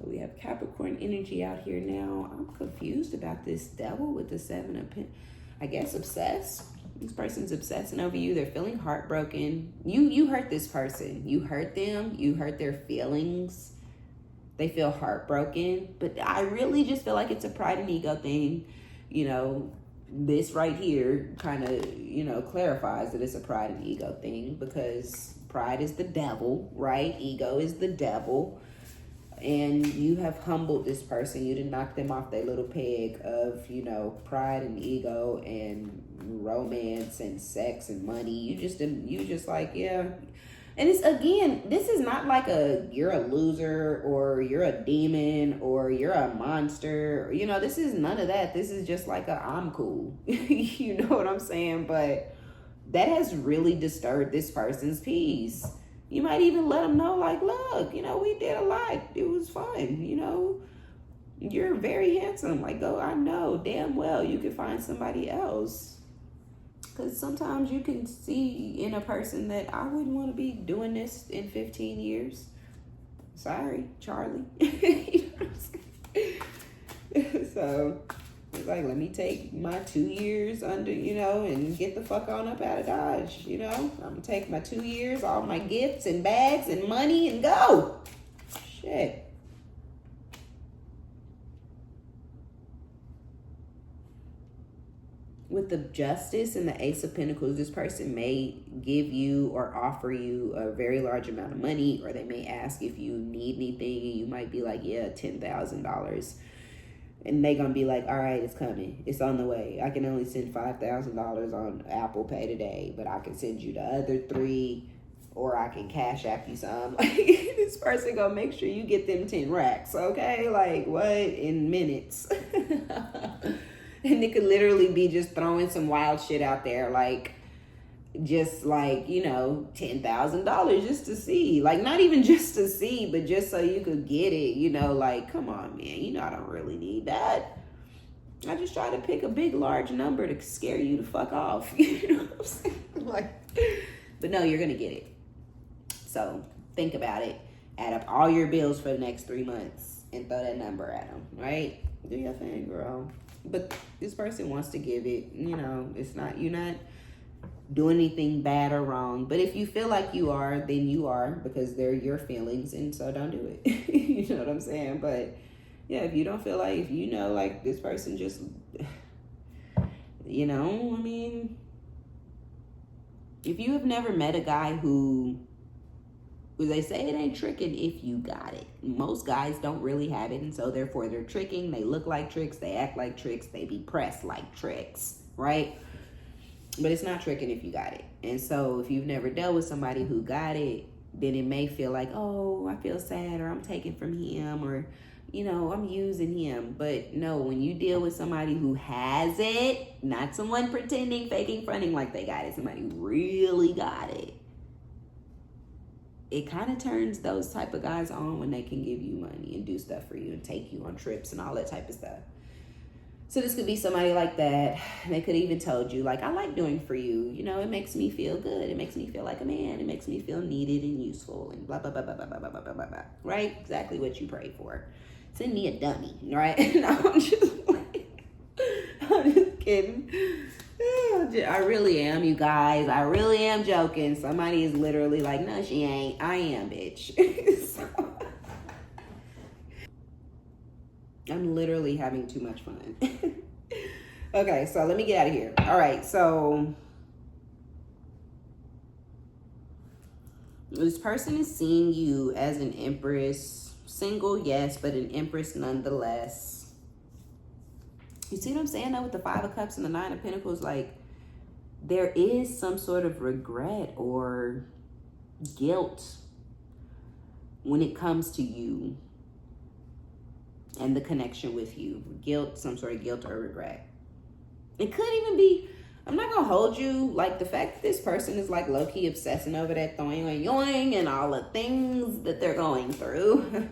We have Capricorn energy out here now. I'm confused about this devil with the Seven of Pentacles. I guess obsessed. This person's obsessing over you. They're feeling heartbroken. You hurt this person. You hurt them. You hurt their feelings. They feel heartbroken. But I really just feel like it's a pride and ego thing. This right here kind of, clarifies that it's a pride and ego thing, because pride is the devil, right? Ego is the devil. And you have humbled this person. You didn't knock them off their little peg of, pride and ego and romance and sex and money. You just like, yeah. And it's, again, this is not like you're a loser or you're a demon or you're a monster. You know, this is none of that. This is just like I'm cool. You know what I'm saying? But that has really disturbed this person's peace. You might even let them know, like, look, you know, we did a lot. It was fun. You know, you're very handsome. Like, oh, I know damn well you could find somebody else. Because sometimes you can see in a person that I wouldn't want to be doing this in 15 years. Sorry, Charlie. You know what I'm saying? So it's like, let me take my 2 years under, you know, and get the fuck on up out of Dodge. You know, I'm going to take my 2 years, all my gifts and bags and money, and go. Shit. With the Justice and the Ace of Pentacles, this person may give you or offer you a very large amount of money, or they may ask if you need anything, and you might be like, yeah, $10,000. And they're going to be like, all right, it's coming. It's on the way. I can only send $5,000 on Apple Pay today, but I can send you the other 3, or I can Cash App you some. Like, this person going to make sure you get them 10 racks, okay? Like, what? In minutes. And it could literally be just throwing some wild shit out there, like, just like, you know, $10,000 just to see. Like, not even just to see, but just so you could get it, you know, like, come on, man, you know, I don't really need that. I just try to pick a big, large number to scare you to fuck off. You know what I'm saying? Like, but no, you're going to get it. So think about it. Add up all your bills for the next 3 months and throw that number at them, right? Do your thing, girl. But this person wants to give it, you know, it's not, you're not doing anything bad or wrong. But if you feel like you are, then you are, because they're your feelings, and so don't do it. You know what I'm saying? But yeah, if you don't feel like, if you know, like, this person just, you know, I mean, if you have never met a guy who, they say it ain't tricking if you got it. Most guys don't really have it, and so therefore they're tricking. They look like tricks. They act like tricks. They be pressed like tricks, right? But it's not tricking if you got it. And so if you've never dealt with somebody who got it, then it may feel like, oh, I feel sad, or I'm taking from him, or, you know, I'm using him. But no, when you deal with somebody who has it, not someone pretending, faking, fronting like they got it, somebody who really got it, it kind of turns those type of guys on when they can give you money and do stuff for you and take you on trips and all that type of stuff. So this could be somebody like that. They could even told you, like, I like doing for you. You know, it makes me feel good. It makes me feel like a man. It makes me feel needed and useful and blah, blah, blah, blah, blah, blah, blah, blah, blah, blah. Right? Exactly what you prayed for. Send me a dummy, right? No, I'm just kidding. I really am, you guys. I really am joking. Somebody is literally like, no, she ain't. I am, bitch. So, I'm literally having too much fun. Okay, so let me get out of here. All right, so this person is seeing you as an empress. Single, yes, but an empress nonetheless. You see what I'm saying, though, with the 5 of Cups and the 9 of Pentacles? Like, there is some sort of regret or guilt when it comes to you and the connection with you. Guilt, some sort of guilt or regret. It could even be, I'm not going to hold you, like, the fact that this person is, like, low-key obsessing over that yoing and all the things that they're going through.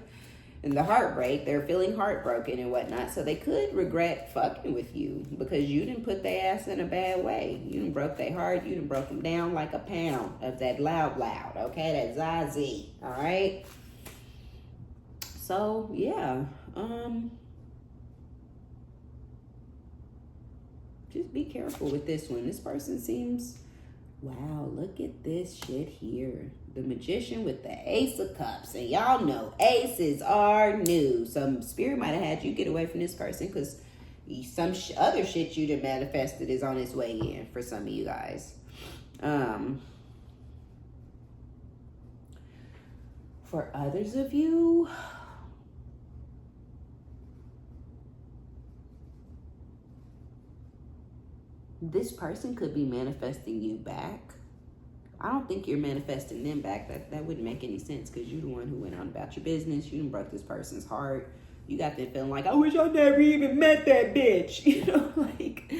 And the heartbreak, they're feeling heartbroken and whatnot. So they could regret fucking with you because you didn't put their ass in a bad way. You done broke their heart. You done broke them down like a pound of that loud, okay? That Zazie, all right? So, yeah. Just be careful with this one. This person seems, wow, look at this shit here. The Magician with the Ace of Cups. And y'all know aces are new. Some spirit might have had you get away from this person because some other shit you done manifested is on its way in for some of you guys. For others of you, this person could be manifesting you back, I don't think you're manifesting them back. That wouldn't make any sense because you're the one who went on about your business. You done broke this person's heart. You got them feeling like, I wish I never even met that bitch. You know, like,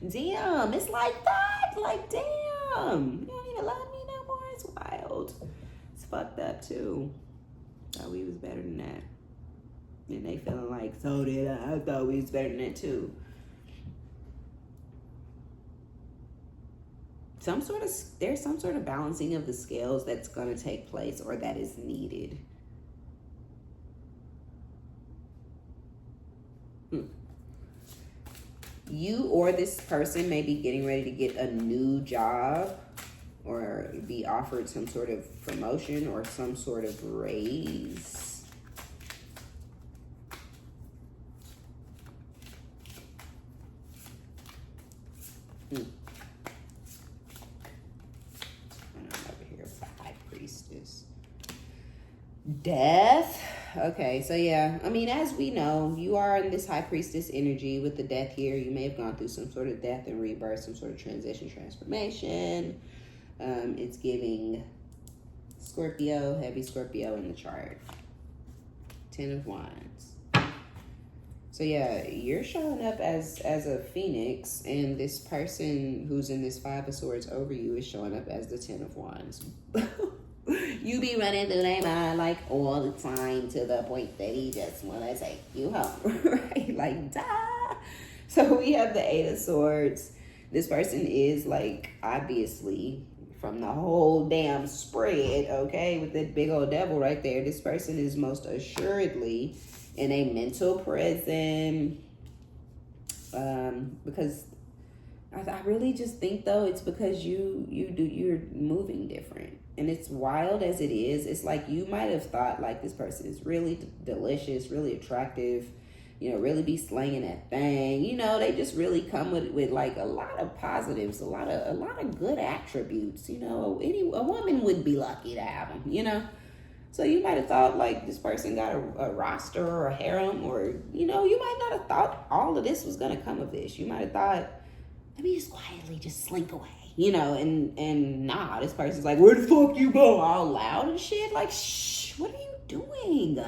damn, it's like that. Like, damn, you don't even love me no more. It's wild. It's fucked up too. Thought we was better than that. And they feeling like, so did I. I thought we was better than that too. There's some sort of balancing of the scales that's going to take place or that is needed. You or this person may be getting ready to get a new job or be offered some sort of promotion or some sort of raise. Death. Okay, so yeah, I mean, as we know, you are in this high priestess energy with the death here. You may have gone through some sort of death and rebirth, some sort of transition, transformation. It's giving Scorpio, heavy Scorpio in the chart. 10 of Wands. So yeah, you're showing up as a phoenix, and this person who's in this 5 of Swords over you is showing up as the 10 of Wands. You be running through their mind like all the time to the point that he just want to take you home, right? Like, duh. So we have the 8 of Swords. This person is like, obviously, from the whole damn spread, okay, with that big old devil right there, this person is most assuredly in a mental prison. Because I really just think, though, it's because you're moving different. And it's wild as it is. It's like you might have thought like this person is really delicious, really attractive, you know, really be slanging that thing. You know, they just really come with like a lot of positives, a lot of good attributes. You know, a woman would be lucky to have them, you know. So you might have thought like this person got a roster or a harem, or, you know, you might not have thought all of this was going to come of this. You might have thought, let me just quietly just slink away. You know, and nah, this person's like, where the fuck you go? All loud and shit. Like, shh, what are you doing?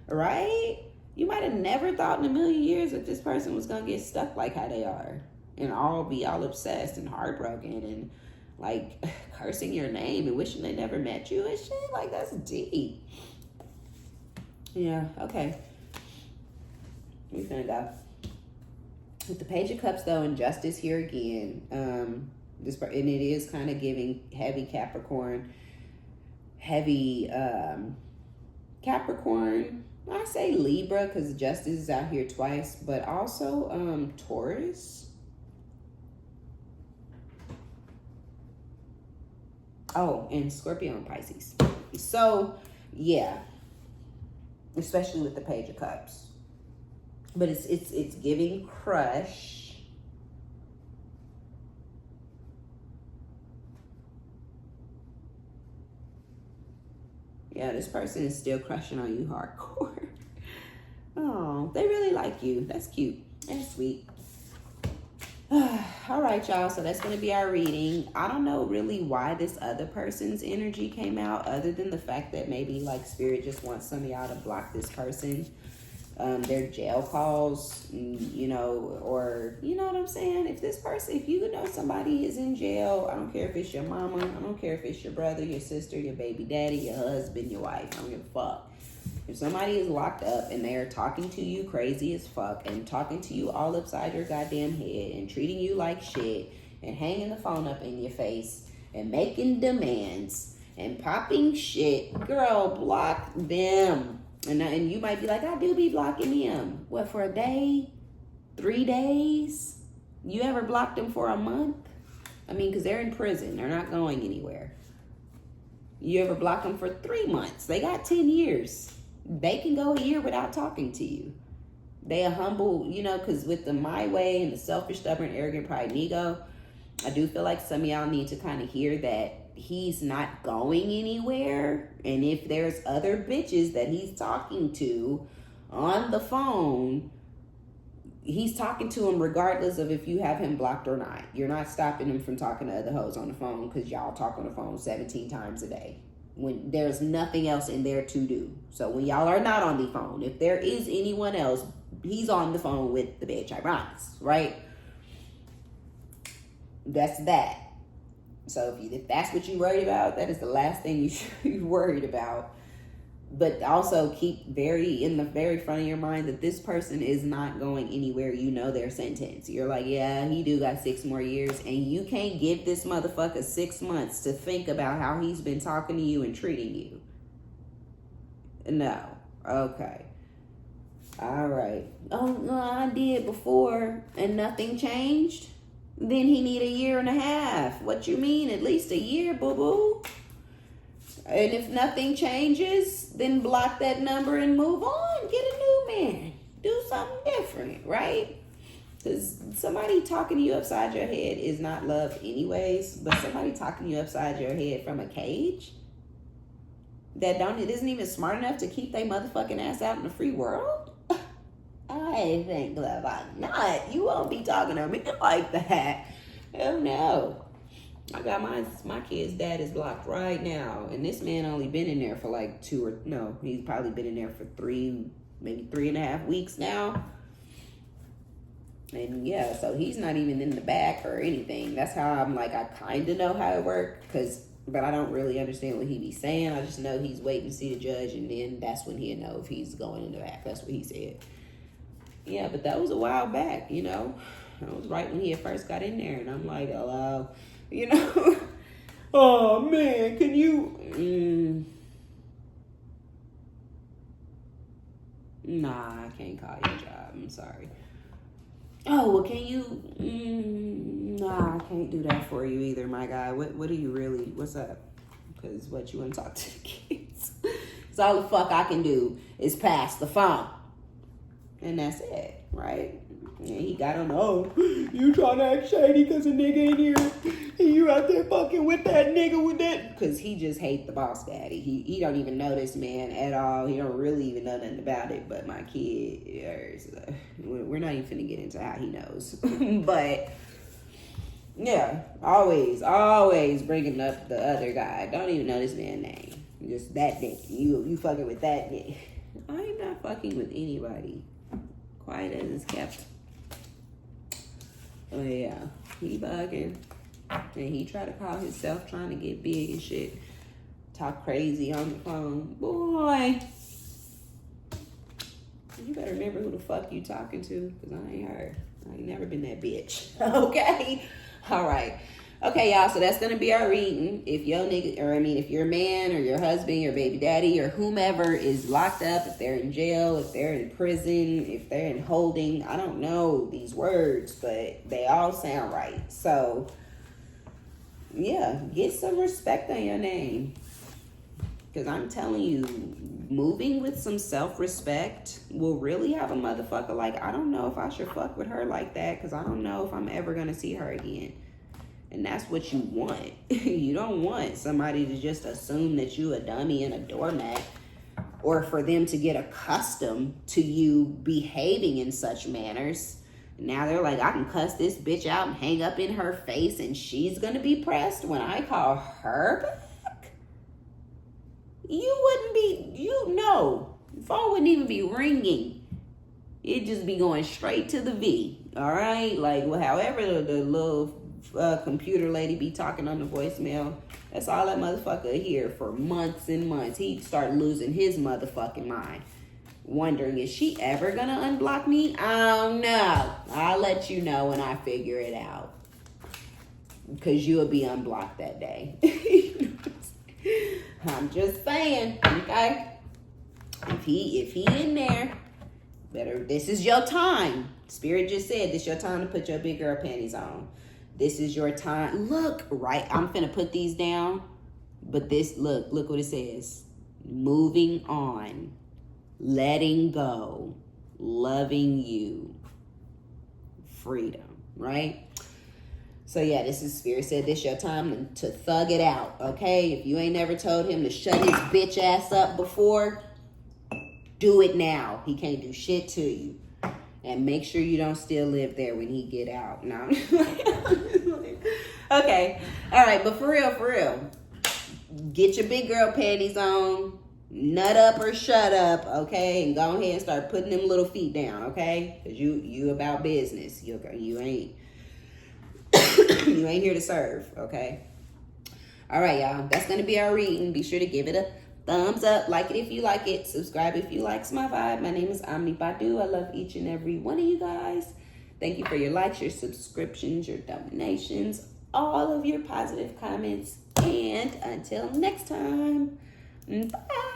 Right? You might have never thought in a million years that this person was going to get stuck like how they are. And be all obsessed and heartbroken and like cursing your name and wishing they never met you and shit. Like, that's deep. Yeah, okay. We're gonna go. With the Page of Cups, though, and Justice here again, and it is kind of giving heavy Capricorn, Capricorn. I say Libra because Justice is out here twice, but also Taurus. Oh, and Scorpio and Pisces. So, yeah, especially with the Page of Cups. But it's giving crush. Yeah, this person is still crushing on you hardcore. Oh, they really like you. That's cute. That's sweet. All right, y'all. So that's going to be our reading. I don't know really why this other person's energy came out, other than the fact that maybe like Spirit just wants some of y'all to block this person. Their jail calls, you know, or, you know what I'm saying? If you know somebody is in jail, I don't care if it's your mama, I don't care if it's your brother, your sister, your baby daddy, your husband, your wife, I don't give a fuck. If somebody is locked up and they are talking to you crazy as fuck and talking to you all upside your goddamn head and treating you like shit and hanging the phone up in your face and making demands and popping shit, girl, block them. And you might be like, I do be blocking them. What, for a day? 3 days? You ever blocked them for a month? I mean, because they're in prison. They're not going anywhere. You ever block them for 3 months? They got 10 years. They can go a year without talking to you. They are humble, you know, because with the my way and the selfish, stubborn, arrogant, pride, and ego, I do feel like some of y'all need to kind of hear that he's not going anywhere. And if there's other bitches that he's talking to on the phone, he's talking to him regardless of if you have him blocked or not. You're not stopping him from talking to other hoes on the phone because y'all talk on the phone 17 times a day when there's nothing else in there to do. So when y'all are not on the phone, if there is anyone else, he's on the phone with the bitch, I promise, right? That's that. So if that's what you're worried about, that is the last thing you should be worried about. But also keep in the very front of your mind that this person is not going anywhere. You know their sentence. You're like, yeah, he do got 6 more years. And you can't give this motherfucker 6 months to think about how he's been talking to you and treating you. No. Okay. All right. Oh, no, I did before and nothing changed. Then he need 1.5 years. What you mean? At least a year, boo-boo. And if nothing changes, then block that number and move on. Get a new man. Do something different, right? Because somebody talking to you upside your head is not love anyways. But somebody talking to you upside your head from a cage that isn't even smart enough to keep their motherfucking ass out in the free world? I think love, I'm not. You won't be talking to me like that. Hell no. I got my kid's dad is blocked right now. And this man only been in there for like he's probably been in there for 3, maybe 3.5 weeks now. And yeah, so he's not even in the back or anything. That's how I'm like, I kind of know how it works. But I don't really understand what he be saying. I just know he's waiting to see the judge. And then that's when he'll know if he's going in the back. That's what he said. Yeah, but that was a while back, you know. That was right when he had first got in there. And I'm like, hello. You know, oh man, can you? Nah, I can't call your job. I'm sorry. Oh, well, can you? Nah, I can't do that for you either, my guy. What do you really? What's up? Because what you want to talk to the kids? Because all the fuck I can do is pass the phone, and that's it, right? And he got on, you trying to act shady because a nigga in here and you out there fucking with that nigga with that. Because he just hate the boss daddy. He don't even know this man at all. He don't really even know nothing about it. But my kid, we're not even finna get into how he knows. But yeah, always bringing up the other guy. Don't even know this man's name. Just that nigga. You fucking with that nigga. I'm not fucking with anybody. Quiet as it's kept. Oh yeah, he bugging. And he try to call himself trying to get big and shit. Talk crazy on the phone. Boy, you better remember who the fuck you talking to. Because I ain't heard. I ain't never been that bitch. Okay? All right. Okay, y'all, so that's going to be our reading. If your nigga, if your man or your husband, your baby daddy, or whomever is locked up, if they're in jail, if they're in prison, if they're in holding, I don't know these words, but they all sound right. So, yeah, get some respect on your name. Because I'm telling you, moving with some self-respect will really have a motherfucker like, I don't know if I should fuck with her like that because I don't know if I'm ever going to see her again. And that's what you want. You don't want somebody to just assume that you a dummy and a doormat, or for them to get accustomed to you behaving in such manners. Now they're like, I can cuss this bitch out and hang up in her face and she's gonna be pressed when I call her back? The phone wouldn't even be ringing. It'd just be going straight to the V. All right? Like, well, however the little computer lady be talking on the voicemail, that's all that motherfucker hear for months and months. He'd start losing his motherfucking mind, wondering, is she ever gonna unblock me? I don't know. I'll let you know when I figure it out, because you'll be unblocked that day. I'm just saying, okay? If he in there, this is your time. Spirit just said this is your time to put your big girl panties on. This is your time. Look, right, I'm finna put these down. But look what it says. Moving on. Letting go. Loving you. Freedom, right? So yeah, this is Spirit said this your time to thug it out, okay? If you ain't never told him to shut his bitch ass up before, do it now. He can't do shit to you. And make sure you don't still live there when he get out. No. Okay. All right. But for real. Get your big girl panties on. Nut up or shut up, okay? And go ahead and start putting them little feet down, okay? Because you about business. You ain't you ain't here to serve, okay? All right, y'all. That's going to be our reading. Be sure to give it a thumbs up. Like it if you like it. Subscribe if you likes my vibe. My name is OmniBadu. I love each and every one of you guys. Thank you for your likes, your subscriptions, your donations, all of your positive comments. And until next time, bye.